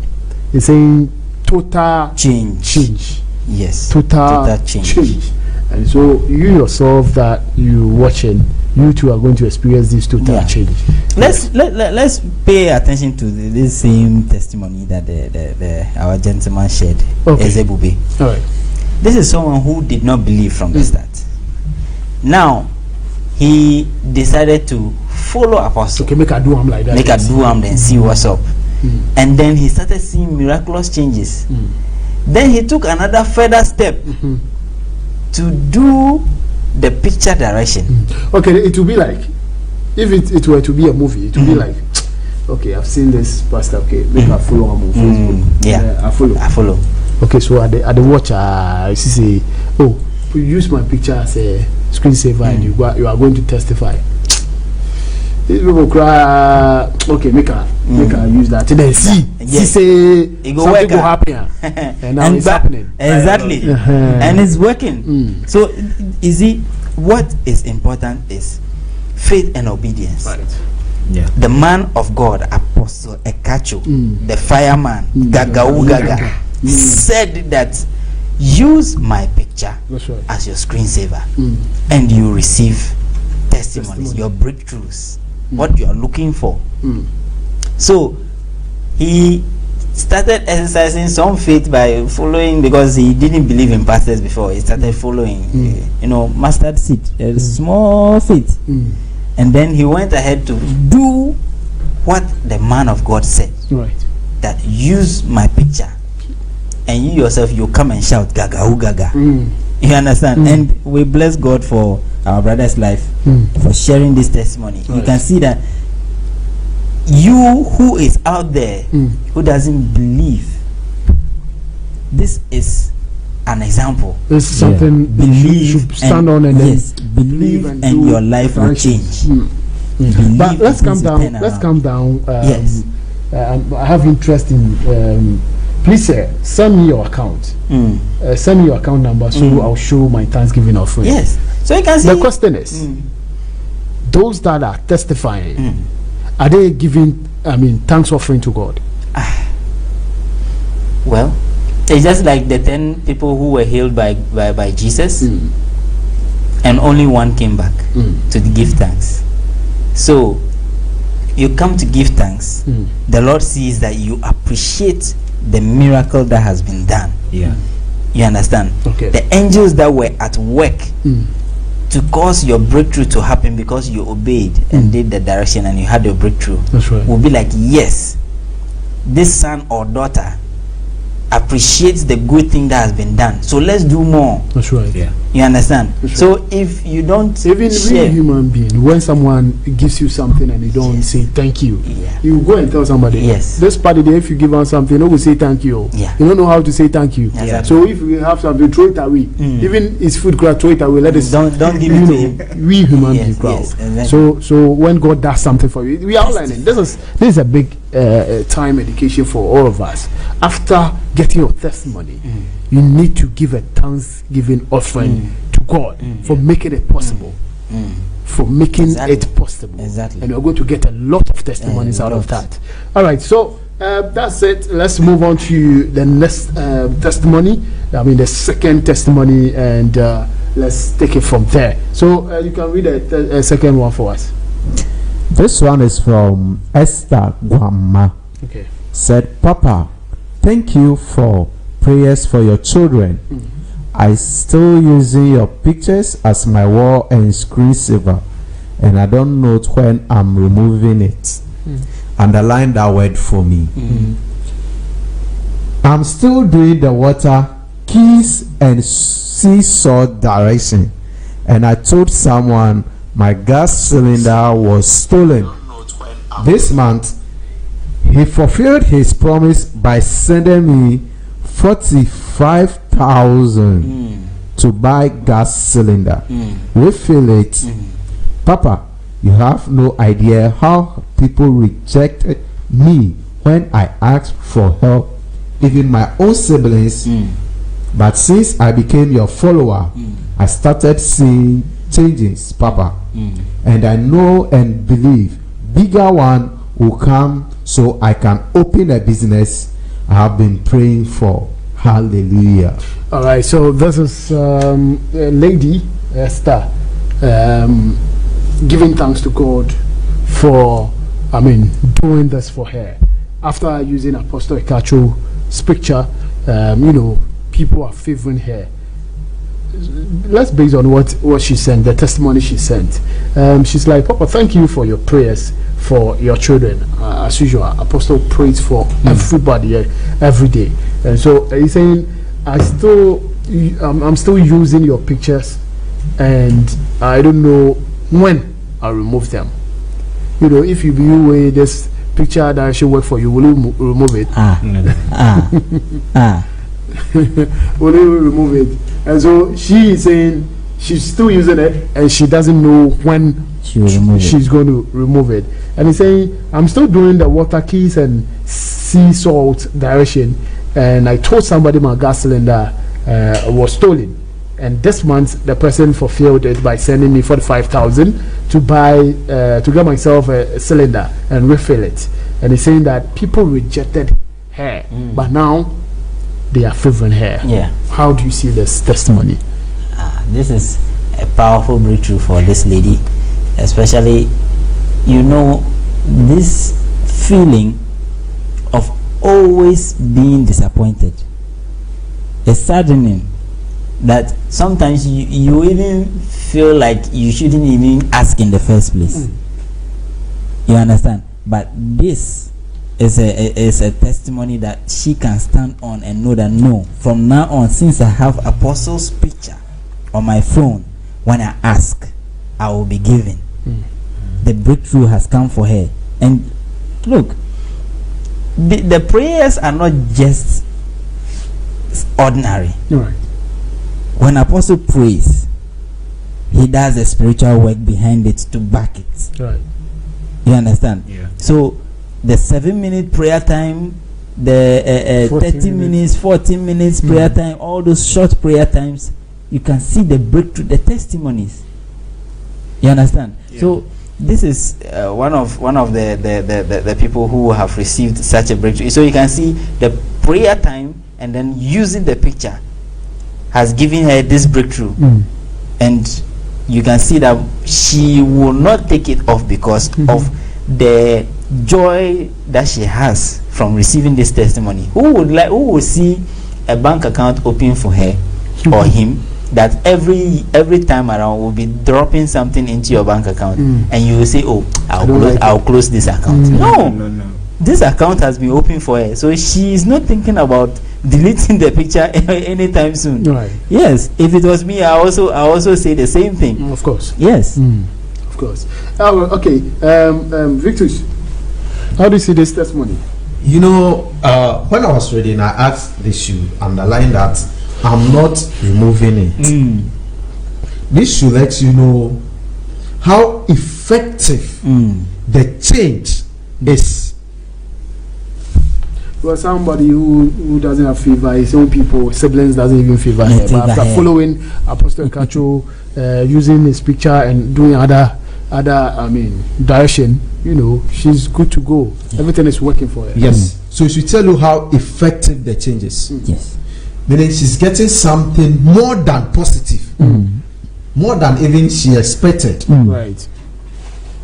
is saying total change. Yes. Total change. And so you yourself that you watching, you two are going to experience this total change. Let's pay attention to this same testimony that our gentleman shared. Ezebube. All right. This is someone who did not believe from the start. Now he decided to follow Apostle. Okay, make a do am like that. Make a do am, then see what's up. And then he started seeing miraculous changes. Then he took another further step to do the picture direction. Okay, it will be like, if it were to be a movie, it will be like, okay, I've seen this pastor. Okay, make a follow him on Facebook. I follow. Okay, so at the watch, you say, oh, use my picture as a screensaver, and you are going to testify. These people cry. Okay, make her use that. Then see say something will happen, and now it's happening. Exactly, and it's working. So, you see, what is important is faith and obedience. Right. Yeah. The man of God, Apostle Ekatso, the fireman, Gaga, said that use my picture as your screensaver, and you receive testimonies, your breakthroughs. What you are looking for. So he started exercising some faith by following, because he didn't believe in pastors before. He started following mustard seed, a small faith, and then he went ahead to do what the man of God said, right? That use my picture, and you yourself, you come and shout gaga who gaga. You understand? And we bless God for our brother's life, for sharing this testimony. Right. You can see that you who is out there, who doesn't believe, this is an example. This is something believe you should stand on, and believe and your life will change. But let's calm down. Let's calm down. Yes. I have interest in. Please send me your account. Send me your account number, so I'll show my Thanksgiving offering. Yes. So you can see. The question is, those that are testifying, are they giving, thanks offering to God? Well, it's just like the 10 people who were healed by Jesus, and only one came back to give thanks. So you come to give thanks. The Lord sees that you appreciate the miracle that has been done. Yeah. You understand? Okay. The angels that were at work to cause your breakthrough to happen because you obeyed and did the direction and you had your breakthrough. That's right. Will be like, yes, this son or daughter appreciates the good thing that has been done, so let's do more. That's right. Yeah. You understand? That's So if you don't even share, real human being, when someone gives you something and you don't say thank you, you go and tell somebody, this party day, if you give us something, no will say thank you. You don't know how to say thank you. So if we have something, throw it away. Even his food crowd, throw it away. Let us don't give it to him. We human being crowd. Exactly. So when God does something for you, we are learning. This is a big time education for all of us. After getting your testimony, you need to give a thanksgiving offering to God for making it possible. For making it possible. Exactly. And you're going to get a lot of testimonies out of that. All right, so that's it. Let's move on to the next testimony. The second testimony, and let's take it from there. So you can read the second one for us. This one is from Esther Guamma. Okay. Said, Papa, thank you for prayers for your children. I still using your pictures as my wall and screensaver, and I don't know when I'm removing it. Underline that word for me. I'm still doing the water, keys and seesaw direction, and I told someone my gas cylinder was stolen. This month, he fulfilled his promise by sending me 45,000 to buy gas cylinder. Refill it. Papa, you have no idea how people rejected me when I asked for help even my own siblings. But since I became your follower, I started seeing changes, Papa. And I know and believe bigger one will come so I can open a business I have been praying for. Hallelujah. All right, so this is Lady Esther giving thanks to God for, doing this for her. After using Apostle Ekatso's picture, people are favoring her. Let's base on what she sent, the testimony she sent. She's like, Papa, thank you for your prayers for your children. As usual, Apostle prays for everybody every day. And so he's saying, I'm still using your pictures, and I don't know when I'll remove them. If you view away this picture that should work for you, will you remove it? Will you remove it? And so she is saying she's still using it, and she doesn't know when she's going to remove it. And he's saying, I'm still doing the water keys and sea salt direction, and I told somebody my gas cylinder was stolen, and this month the person fulfilled it by sending me 45,000 to buy to get myself a cylinder and refill it. And he's saying that people rejected her, but now they are favoring her. Yeah. How do you see this testimony? This is a powerful breakthrough for this lady, especially this feeling of always being disappointed. It's saddening that sometimes you even feel like you shouldn't even ask in the first place. You understand? But this is a testimony that she can stand on and know that no, from now on, since I have Apostle's picture on my phone, when I ask, I will be given. The breakthrough has come for her. And look, the prayers are not just ordinary. Right. When Apostle prays, he does a spiritual work behind it to back it. Right. You understand? Yeah. So the 7-minute prayer time, the 30 minutes, 14 minutes prayer time, all those short prayer times, you can see the breakthrough, the testimonies. You understand? Yeah. So this is one of the people who have received such a breakthrough. So you can see the prayer time, and then using the picture has given her this breakthrough. And you can see that she will not take it off because of the joy that she has from receiving this testimony. Who would see a bank account open for her or him that every time around will be dropping something into your bank account, and you will say, oh, I'll close this account? No. This account has been open for her, so she is not thinking about deleting the picture anytime soon. Right. Yes, if it was me, I also say the same thing. Of course. Yes. Of course. Okay. Victus, how do you see this testimony? When I was reading, I asked this should underline that I'm not removing it. This should let you know how effective the change is. Well, somebody who doesn't have fever, his own people, siblings doesn't even fever her. But after following Apostle Ekatso, using his picture and doing other direction, she's good to go. Everything is working for her. Yes. So it should tell you how effective the change is. Yes. Meaning she's getting something more than positive, more than even she expected. Right.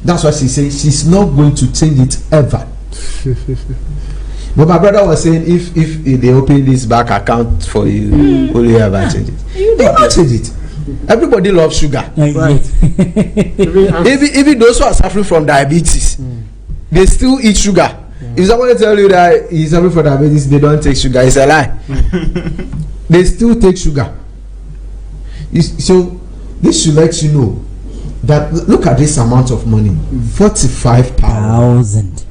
That's why she says she's not going to change it ever. But my brother was saying, if they open this bank account for you, will you ever change it? You will not change it. Everybody loves sugar. Right. Even those who are suffering from diabetes, they still eat sugar. If somebody tell you that he's suffering from diabetes, they don't take sugar, it's a lie. They still take sugar. So this should let you know that look at this amount of money, 45,000.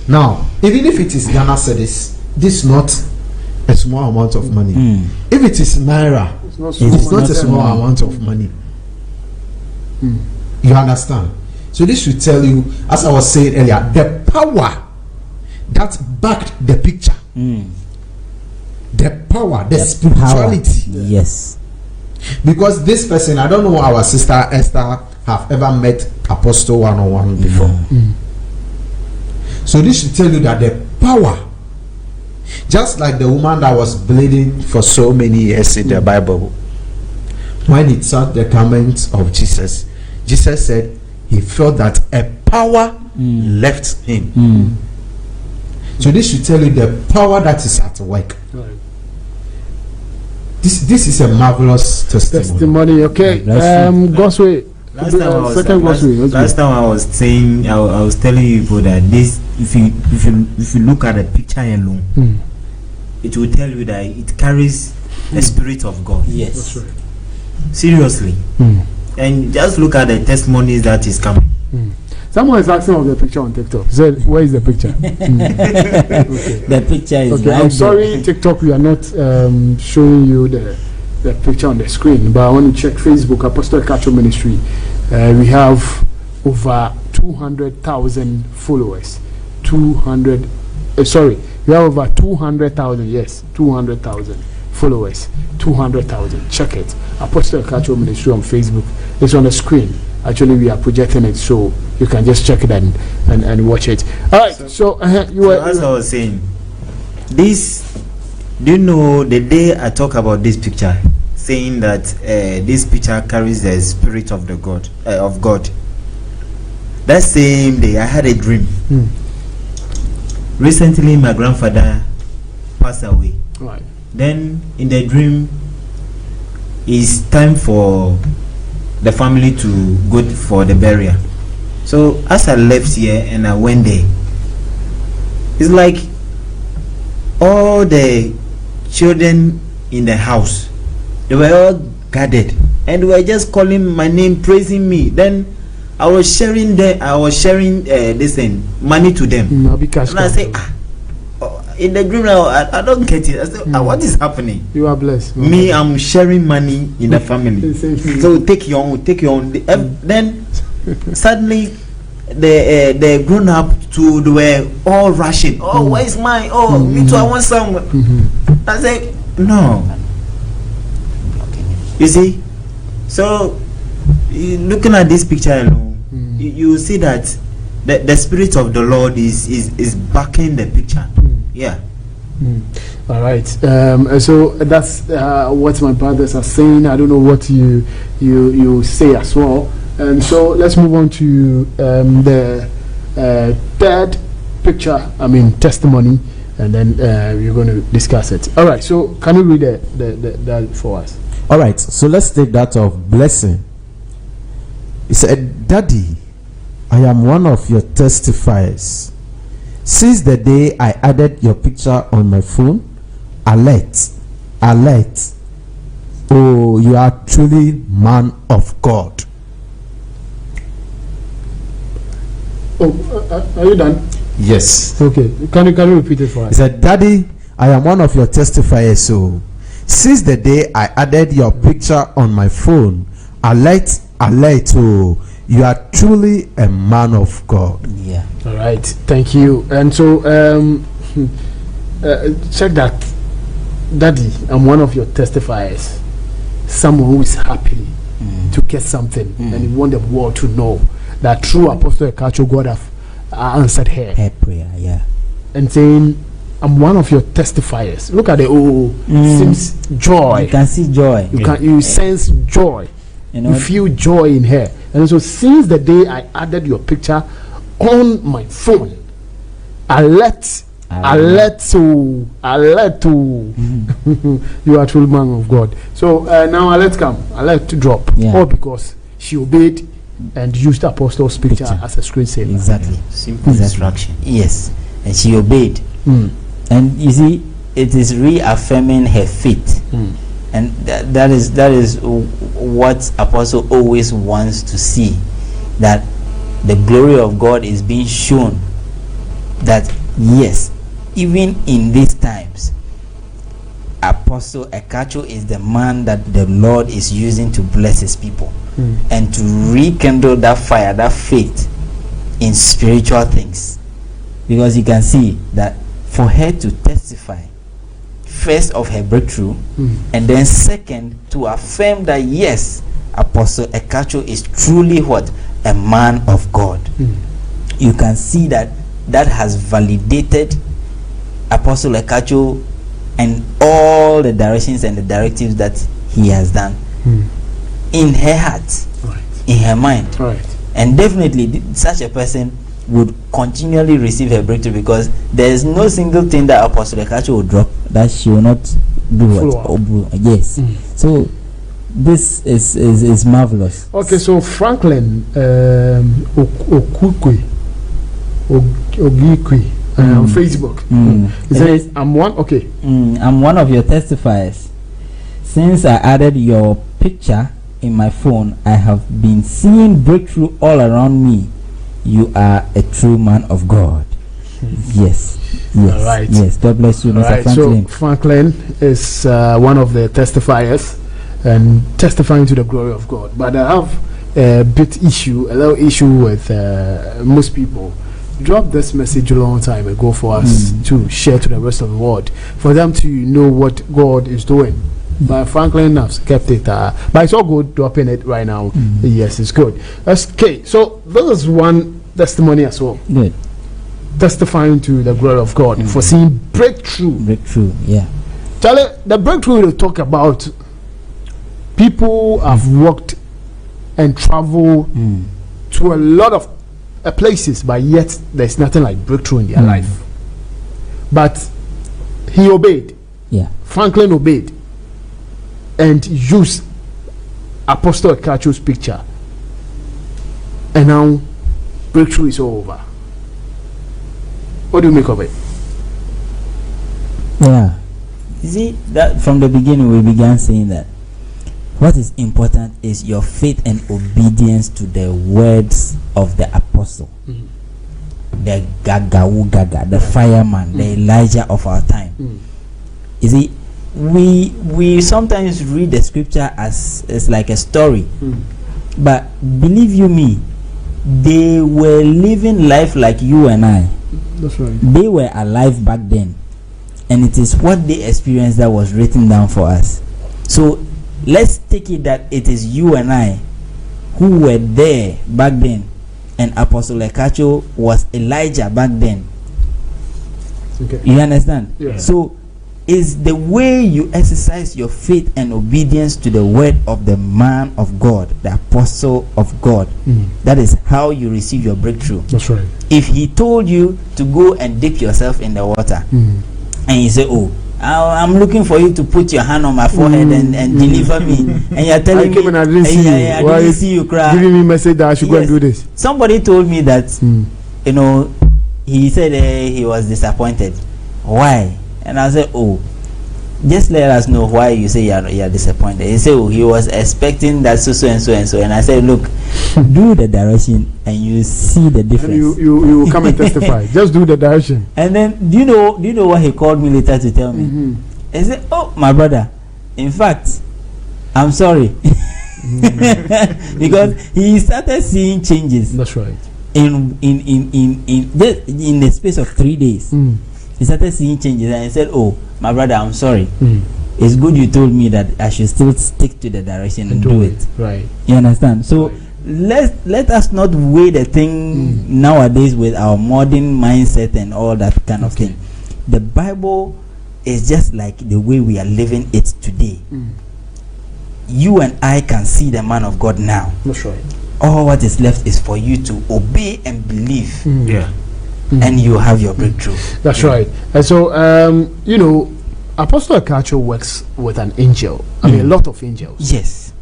Now, even if it is Ghana cedis, this is not a small amount of money. If it is naira, it's not a small amount of money. You understand? So this should tell you, as I was saying earlier, the power that backed the picture the power, the Power. spirituality. Yes. Because this person, I don't know our sister Esther have ever met Apostle one-on-one before. So this should tell you that the power, just like the woman that was bleeding for so many years in the Bible, when he saw the garment of Jesus, Jesus said he felt that a power left him. So this should tell you the power that is at work. Right. This is a marvelous testimony. Okay. God's way. Last time I was saying, I was telling you people that this, if you look at the picture alone, it will tell you that it carries the Spirit of God. Yes. That's right. Seriously. And just look at the testimonies that is coming. Someone is asking of the picture on TikTok. Said, where is the picture? Okay. The picture is. Okay, I'm sorry, TikTok, we are not showing you the picture on the screen, but I want to check Facebook, Apostle Ekatso Ministry. We have over 200,000 followers. We have over 200,000. Yes, 200,000 followers. 200,000. Check it. Apostle Ekatso Ministry on Facebook. It's on the screen. Actually, we are projecting it, so you can just check it and watch it. All right. So As I was saying, this. Do you know the day I talk about this picture, saying that this picture carries the Spirit of the God of God? That same day, I had a dream. Recently, my grandfather passed away. Right. Then, in the dream, it's time for the family to go for the burial. So, as I left here and I went there, it's like all the children in the house, they were all gathered and were just calling my name, praising me. Then I was sharing this thing, money to them. And I say, in the dream now, I don't get it. I said, what is happening? You are blessed. Me, I'm sharing money in the family. So take your own. Then suddenly the grown up too, they were all rushing. Oh, where's mine? Oh, me too, I want some. I said, no. You see, so looking at this picture alone, you see that the Spirit of the Lord is backing the picture. Yeah. All right. So that's what my brothers are saying. I don't know what you say as well. And so let's move on to the third picture. Testimony, and then we're going to discuss it. All right. So can you read that for us? All right. So let's take that of blessing. He said, "Daddy, I am one of your testifiers. Since the day I added your picture on my phone, alert. Oh, you are truly man of God." Oh, are you done? Yes. Okay. Can you repeat it for us? He said, "Daddy, I am one of your testifiers. So, since the day I added your picture on my phone, alert. Oh, you are truly a man of God." Yeah. All right. Thank you. And so check that. Daddy, I'm one of your testifiers. Someone who is happy to get something, and you want the world to know that through Apostle Ekatso, God have answered her prayer. Yeah. And saying, I'm one of your testifiers. Look at the seems joy. You can see joy. You sense joy. You feel joy in her. And so since the day I added your picture on my phone, alert to you are true man of God. So now alert to drop. All because she obeyed and used the apostle's picture as a screensaver. Exactly. Simple instruction. Yes. And she obeyed. And you see, it is reaffirming her faith. And that is what apostle always wants to see, that the glory of God is being shown, that yes, even in these times, Apostle Ekatso is the man that the Lord is using to bless his people and to rekindle that fire, that faith in spiritual things. Because you can see that for her to testify first of her breakthrough, and then second to affirm that yes, Apostle Ekatso is truly what? A man of God. You can see that has validated Apostle Ekatso and all the directions and the directives that he has done in her heart, in her mind. And definitely such a person would continually receive her breakthrough, because there is no single thing that Apostle Ekatso will drop that she will not do. Yes. So this is marvelous. Okay, so Franklin Ogikwe on Facebook. He says, I'm one of your testifiers. Since I added your picture in my phone, I have been seeing breakthrough all around me. You are a true man of God. Yes. All right. Yes. God bless you, Mr. Franklin. So Franklin is one of the testifiers and testifying to the glory of God. But I have a little issue with most people. Dropped this message a long time ago for us to share to the rest of the world, for them to know what God is doing. But Franklin has kept it, but it's all good dropping it right now. Yes, it's good. Okay, so this is one testimony as well. Good. Testifying to the glory of God for seeing breakthrough. Yeah. Charlie, the breakthrough we talk about, people have walked and traveled to a lot of places, but yet there's nothing like breakthrough in their life. But he obeyed. Yeah. Franklin obeyed and used Apostle Ekatso's picture, and now breakthrough is all over. What do you make of it? Yeah. You see, that from the beginning we began saying that what is important is your faith and obedience to the words of the apostle, the Gaga, the fireman, the Elijah of our time. You see, we sometimes read the scripture as like a story, but believe you me, they were living life like you and I. That's right. They were alive back then, and it is what they experienced that was written down for us. So let's take it that it is you and I who were there back then, and Apostle Ekatso was Elijah back then. Okay. You understand? Yeah. So it's the way you exercise your faith and obedience to the word of the man of God, the apostle of God. That is how you receive your breakthrough. That's right. If he told you to go and dip yourself in the water, and you say, oh, I'm looking for you to put your hand on my forehead and deliver me, and you're telling me I didn't see you. I didn't see you cry, giving me message that I should go and do this. Somebody told me that he said he was disappointed. Why? And I said, oh, just let us know why you say you're disappointed. He said, oh, he was expecting that so and so and so. And I said, look, do the direction and you see the difference. And you will come and testify. Just do the direction. And then do you know what he called me later to tell me? He said, oh, my brother, in fact, I'm sorry. Because he started seeing changes. That's right. In the space of 3 days. He started seeing changes, and he said, oh, my brother, I'm sorry. It's good you told me that I should still stick to the direction and do it. Right. You understand? So let us not weigh the thing nowadays with our modern mindset and all that kind of thing. The Bible is just like the way we are living it today. You and I can see the man of God now. That's right. All what is left is for you to obey and believe. Yeah. And you have your breakthrough. That's right. And so, Apostle Ekatso works with an angel. I mean, a lot of angels. Yes.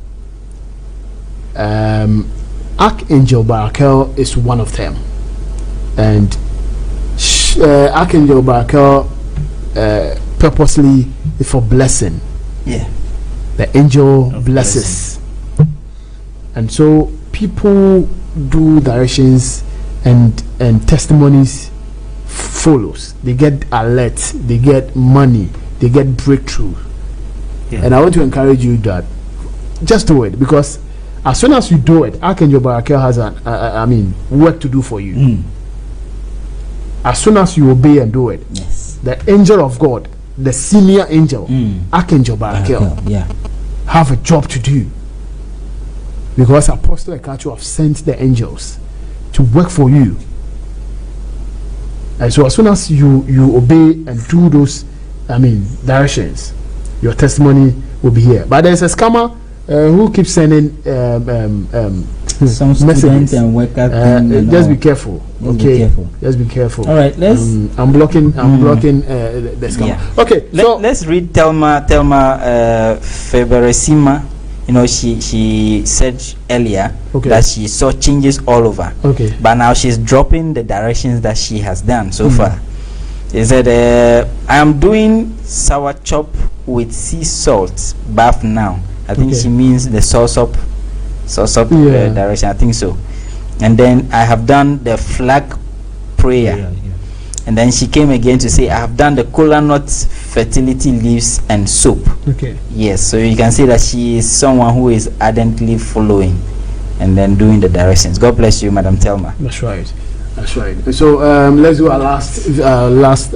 Archangel Barakel is one of them. And Archangel Barakel purposely is for blessing. Yeah. The angel blesses. And so, people do directions and testimonies follows. They get alerts, they get money, they get breakthrough. And I want to encourage you that just do it, because as soon as you do it, Archangel Barakel has work to do for you. As soon as you obey and do it, yes, the angel of God the senior angel, Archangel Barakel, have a job to do, because Apostle Ekatso have sent the angels to work for you. And so as soon as you obey and do those, directions, your testimony will be here. But there's a scammer who keeps sending some students and workers. Just be careful. Just be careful. All right, let's. I'm blocking the scammer. Yeah. Okay, so let's read Thelma Feberesima. She said earlier that she saw changes all over. Okay. But now she's dropping the directions that she has done so far. She said, I am doing sour chop with sea salt bath now. I think she means the sauce up direction. I think so. And then I have done the flag prayer. And then she came again to say, I have done the kola nuts, fertility leaves, and soap. Okay. Yes, so you can see that she is someone who is ardently following and then doing the directions. God bless you, Madam Thelma. That's right. So let's do our last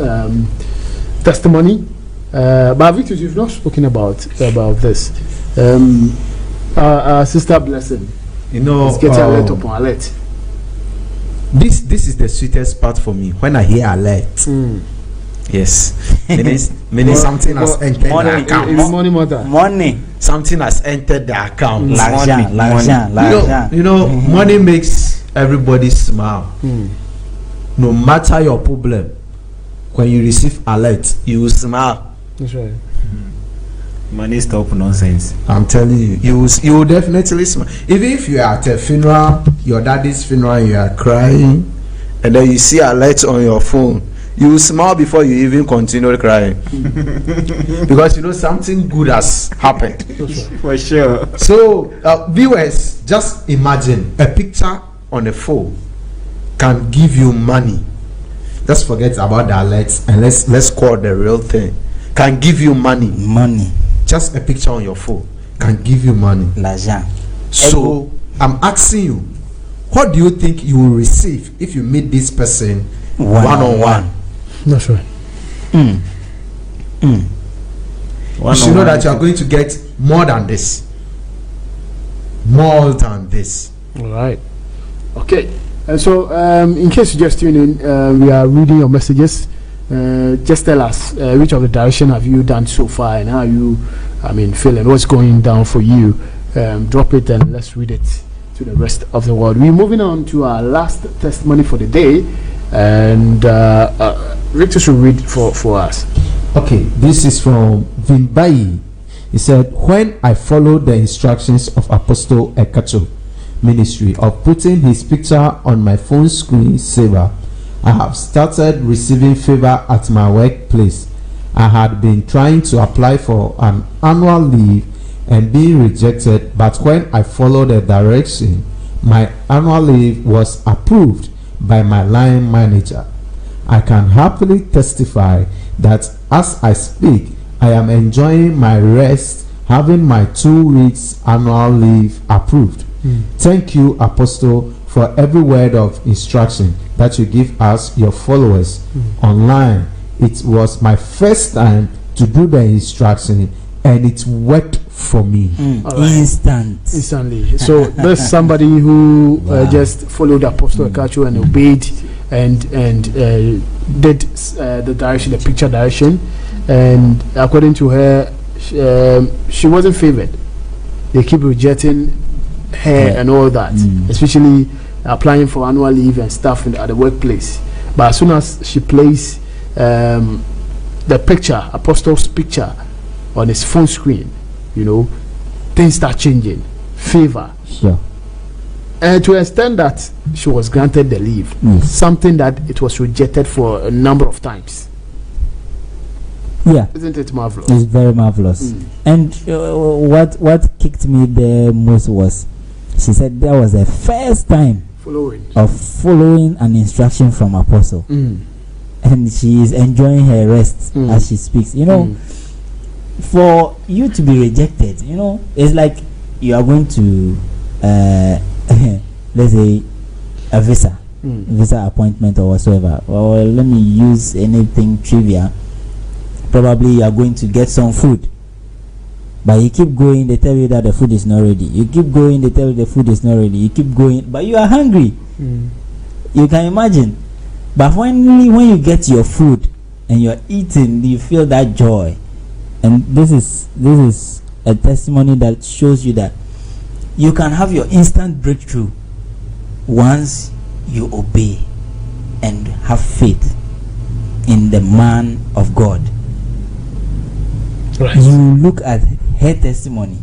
testimony. But Victor, you've not spoken about this. Our sister Blessing. It's getting alert upon alert. This is the sweetest part for me when I hear alert. Yes, meaning something has entered the account. Money. Something has entered the account. Money. Money makes everybody smile. No matter your problem, when you receive alert, you will smile. That's right. Money stop nonsense. I'm telling you, you will definitely smile. Even if you are at a funeral, your daddy's funeral, you are crying, and then you see alert on your phone, you will smile before you even continue crying. Because something good has happened. For sure. So viewers, just imagine a picture on a phone can give you money. Just forget about the alerts and let's call the real thing. Can give you money. Just a picture on your phone can give you money. So I'm asking you, what do you think you will receive if you meet this person one-on-one? That's right. You should know that you are going to get more than this. All right. Okay. And so, in case you just tune in, we are reading your messages. Just tell us which of the direction have you done so far, and how you, feeling. What's going down for you? Drop it and let's read it to the rest of the world. We're moving on to our last testimony for the day, and Victor should read for us. Okay, this is from Vinbai. He said, when I followed the instructions of Apostle Ekatso ministry of putting his picture on my phone screen saver, I have started receiving favor at my workplace. I had been trying to apply for an annual leave and being rejected, but when I followed the direction, my annual leave was approved by my line manager. I can happily testify that as I speak, I am enjoying my rest, having my 2 weeks annual leave approved. Thank you, Apostle, for every word of instruction that you give us, your followers, online. It was my first time to do the instruction, and it worked for me. Right. Instantly. So there's somebody who just followed Apostle Ekatso and obeyed and did the direction, the picture direction, and according to her, she wasn't favored. They keep rejecting her and all that, especially applying for annual leave and stuff at the workplace. But as soon as she plays the picture, Apostle's picture, on his phone screen, things start changing. Favor. Sure. And to the extent that she was granted the leave, something that it was rejected for a number of times. Yeah. Isn't it marvelous? It's very marvelous. And what kicked me the most was, she said that was the first time following an instruction from Apostle. And she is enjoying her rest as she speaks. For you to be rejected, it's like you are going to let's say a visa appointment or whatsoever, or let me use anything trivia. probably you are going to get some food, but you keep going, they tell you that the food is not ready. You keep going, they tell you the food is not ready. You keep going, but you are hungry. You can imagine. But when you get your food and you're eating, you feel that joy. And this is a testimony that shows you that you can have your instant breakthrough once you obey and have faith in the man of God. Right. You look at her testimony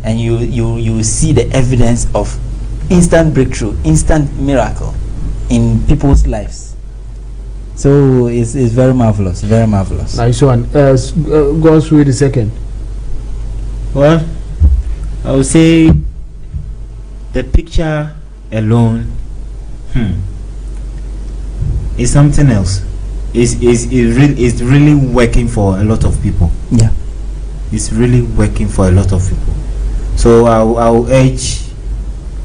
and you see the evidence of instant breakthrough, instant miracle in people's lives. So it's very marvelous, very marvelous. Nice one. Go through the second. Well, I would say the picture alone is something else. It's really working for a lot of people. Yeah, it's really working for a lot of people. So I'll urge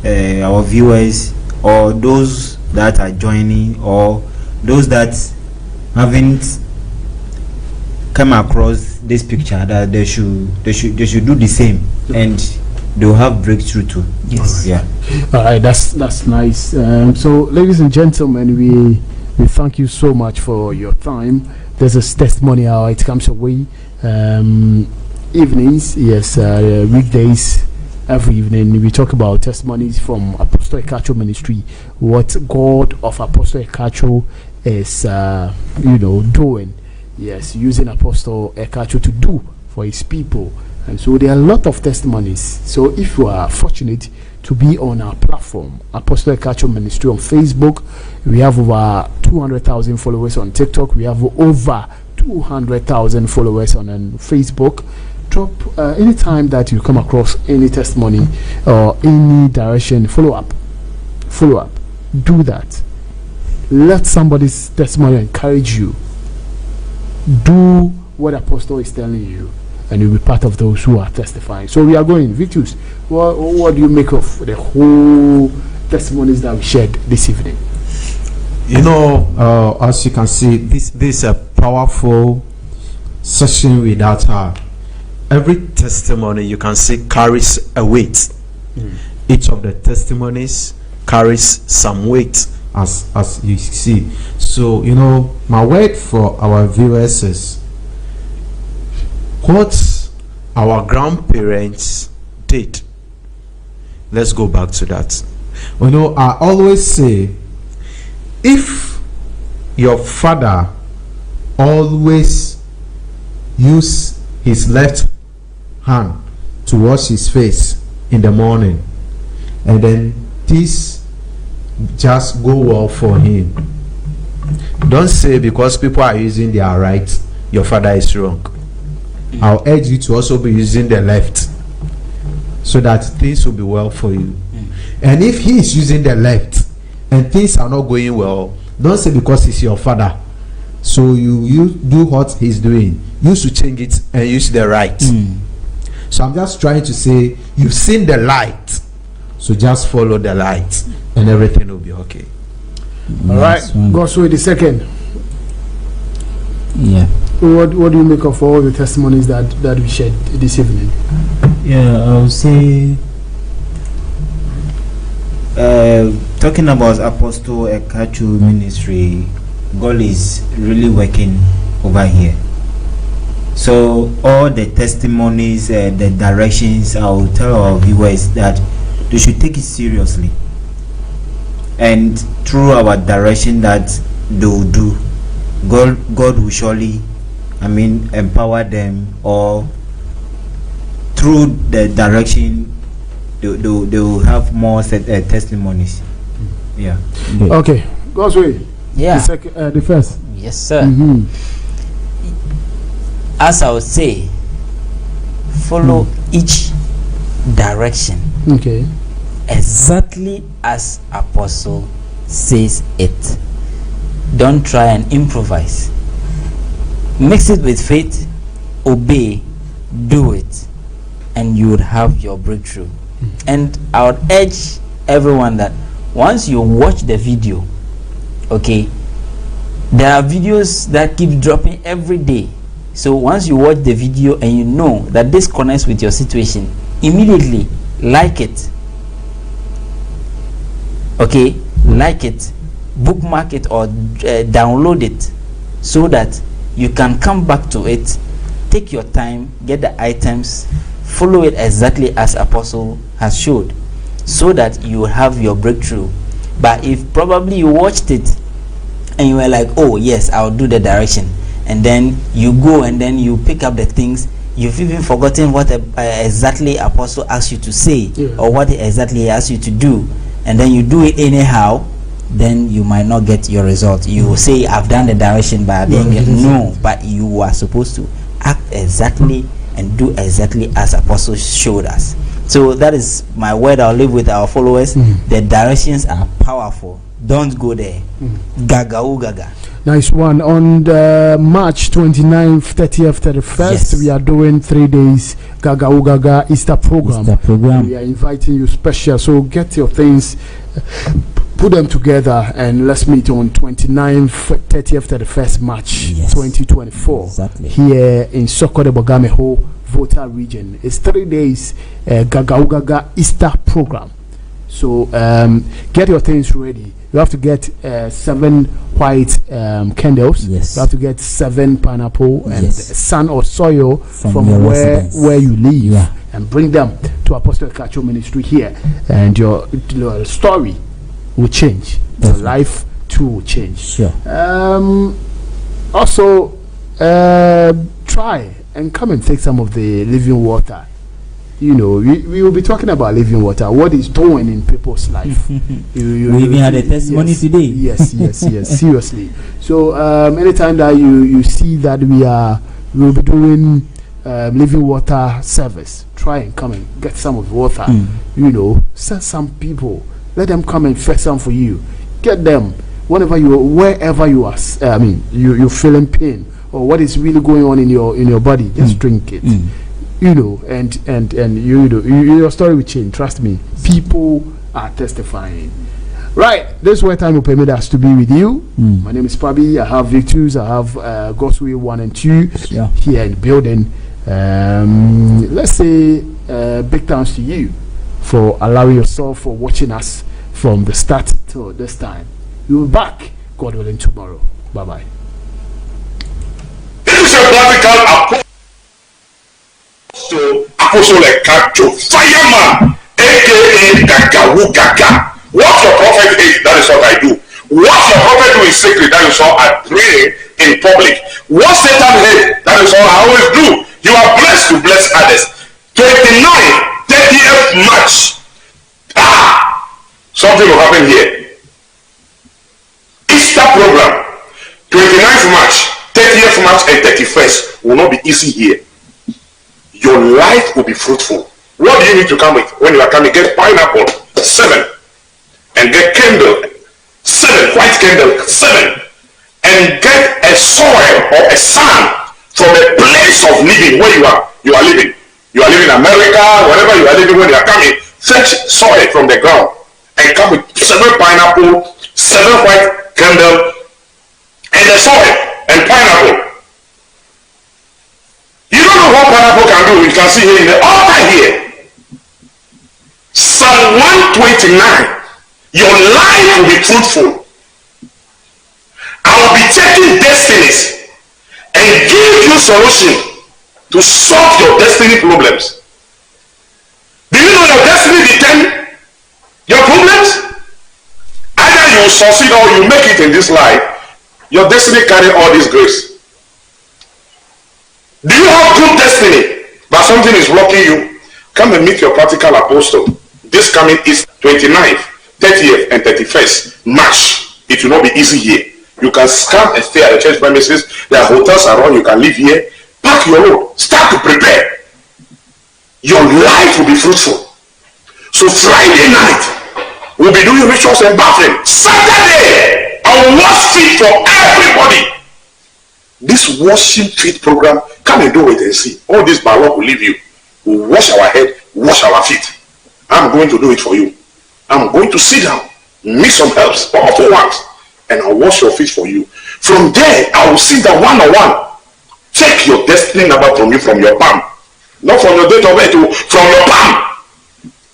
our viewers, or those that are joining, or those that haven't come across this picture, that they should do the same, and they'll have breakthrough too. yes. Yeah. All right, that's nice. So, ladies and gentlemen, we thank you so much for your time. This is testimony hour. It comes away evenings, yes, weekdays. Every evening we talk about testimonies from Apostle Ekatso ministry, what God of Apostle Ekatso is doing, yes, using Apostle Ekatso to do for his people. And so there are a lot of testimonies. So if you are fortunate to be on our platform, Apostle Ekatso ministry on Facebook, we have over 200,000 followers on TikTok, we have over 200,000 followers on Facebook. Drop anytime that you come across any testimony or any direction, follow up, do that. Let somebody's testimony encourage you. Do what Apostle is telling you, and you'll be part of those who are testifying. So we are going. Vitus, what do you make of the whole testimonies that we shared this evening? As you can see, this is a powerful session without her. Every testimony you can see carries a weight. Each of the testimonies carries some weight, as you see. So my word for our viewers is what our grandparents did. Let's go back to that. I always say, if your father always use his left hand to wash his face in the morning, and then this just go well for him, don't say because people are using their right, your father is wrong. I'll urge you to also be using the left, so that things will be well for you. And if he is using the left and things are not going well, don't say because he's your father, so you do what he's doing. You should change it and use the right. So I'm just trying to say, you've seen the light, so just follow the light and everything will be okay. All right, go through the second. Yeah. What do you make of all the testimonies that we shared this evening? Yeah, I would say, talking about Apostle Ekatso ministry, God is really working over here. So all the testimonies, the directions, I will tell our viewers that they should take it seriously, and through our direction that they will do, God will surely, empower them, or through the direction they will have more testimonies. Yeah. Okay, go through. Yeah. The first. Yes, sir. As I would say, follow each direction. Okay. Exactly as Apostle says it. Don't try and improvise. Mix it with faith, obey, do it, and you would have your breakthrough. And I would urge everyone that once you watch the video, okay, there are videos that keep dropping every day. So once you watch the video and you know that this connects with your situation, immediately like it. Okay, like it, bookmark it, or download it, so that you can come back to it, take your time, get the items, follow it exactly as Apostle has showed, so that you will have your breakthrough. But if probably you watched it and you were like, oh yes, I'll do the direction, and then you go and then you pick up the things, you've even forgotten what exactly Apostle asked you to say, or what exactly he asked you to do, and then you do it anyhow, then you might not get your result. You will say, I've done the direction, but I didn't get. No, but you are supposed to act exactly and do exactly as Apostle showed us. So that is my word I'll leave with our followers. The directions are powerful. Don't go there. Gaga gaga. Nice one. On the March 29th, 30th, 31st, we are doing 3 days Gaga Gaga Easter program. We are inviting you special. So get your things, put them together, and let's meet on 29th, 30th, 31st March 2024. Exactly. Here in Sokode Bogameho, Volta region. It's 3 days Gaga Gaga Easter program. So get your things ready. You have to get 7 white candles. Yes. You have to get 7 pineapple and sand or soil from where you live, and bring them to Apostle Ekatso Ministry here, and your story will change. Your life too will change. Sure. Also, try and come and take some of the living water. You know, we will be talking about living water, what it's doing in people's life. We even had a testimony today. Yes, seriously. So anytime that you see that we'll be doing living water service, try and come and get some of the water. You know, send some people, let them come and fetch some for you. Get them wherever you are. You're feeling pain, or what is really going on in your body. Just drink it. You know, and you know, your story will change. Trust me, people are testifying. Right, this is where time will permit us to be with you. My name is Pabi. I have Victus. I have God's Way 1 and 2 here in the building. Let's say big thanks to you for allowing yourself, for watching us from the start till this time. We'll be back, God willing, tomorrow. Bye bye. This is a practical Apostle Ekatso, fireman, aka Gagawu Gaga. What your prophet is, that is what I do. What your prophet do in secret, that is all I pray in public. What Satan hates, that is all I always do. You are blessed to bless others. 29th, 30th March. Something will happen here. Easter program. 29th March, 30th March, and 31st will not be easy here. Your life will be fruitful. What do you need to come with? When you are coming, get pineapple, 7. And get candle, 7, white candle, 7. And get a soil or a sand from a place of living where you are living. You are living in America, wherever you are living when you are coming. Fetch soil from the ground and come with 7 pineapple, 7 white candle, and the soil and pineapple. You don't know what pineapple can do. You can see here in the altar here. Psalm 129. Your life will be fruitful. I will be taking destinies and give you solution to solve your destiny problems. Do you know your destiny determines your problems? Either you will succeed or you make it in this life. Your destiny carry all this grace. Do you have good destiny, but something is blocking you? Come and meet your practical apostle. This coming is 29th, 30th, and 31st March. It will not be easy here. You can come and stay at the church premises. There are hotels around. You can live here. Pack your load. Start to prepare. Your life will be fruitful. So Friday night, we'll be doing rituals and bathing. Saturday, I'll wash feet for everybody. This washing feet program, come and do it and see. All this balloon will leave you. We'll wash our head, wash our feet. I'm going to do it for you. I'm going to sit down, mix some herbs, powerful ones, and I'll wash your feet for you. From there, I will sit down one-on-one. Take take your destiny number from you, from your palm. Not from your date of birth, from your palm.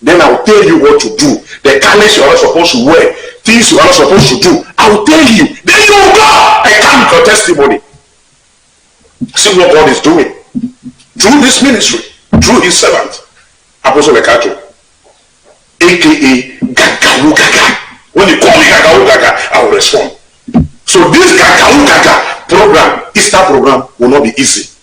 Then I'll tell you what to do. The colors you are not supposed to wear, things you are not supposed to do, I'll tell you. Then you will go and come with your testimony. See what God is doing through this ministry, through his servant, Apostle Ekatso, aka Gagawu Gaga. When you call me Gagawu Gaga, I will respond. So this Gagawu Gaga program, Easter program, will not be easy.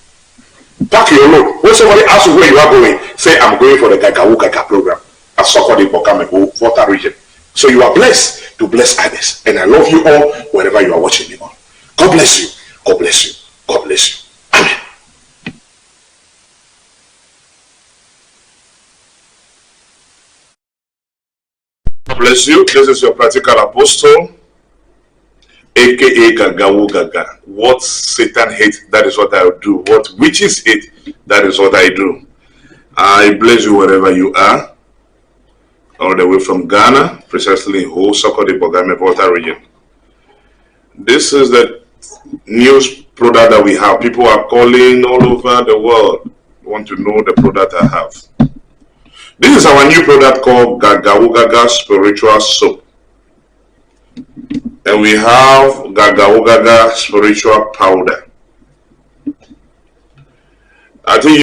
Pack your load. When somebody asks you where you are going, say, I'm going for the Gagawu Gaga program at Sokode Bokamebo, Volta region. So you are blessed to bless others. And I love you all wherever you are watching me on. God bless you. God bless you. God bless you. Amen. God bless you. This is your practical apostle, aka Gagawu Gaga. What Satan hates, that is what I will do. What witches hate, that is what I do. I bless you wherever you are, all the way from Ghana, precisely in Sokode Bogame Volta region. This is the news product that we have. People are calling all over the world, want to know the product I have. This is our new product called Gagawu Gaga Spiritual Soap. And we have Gagawu Gaga Spiritual Powder. I think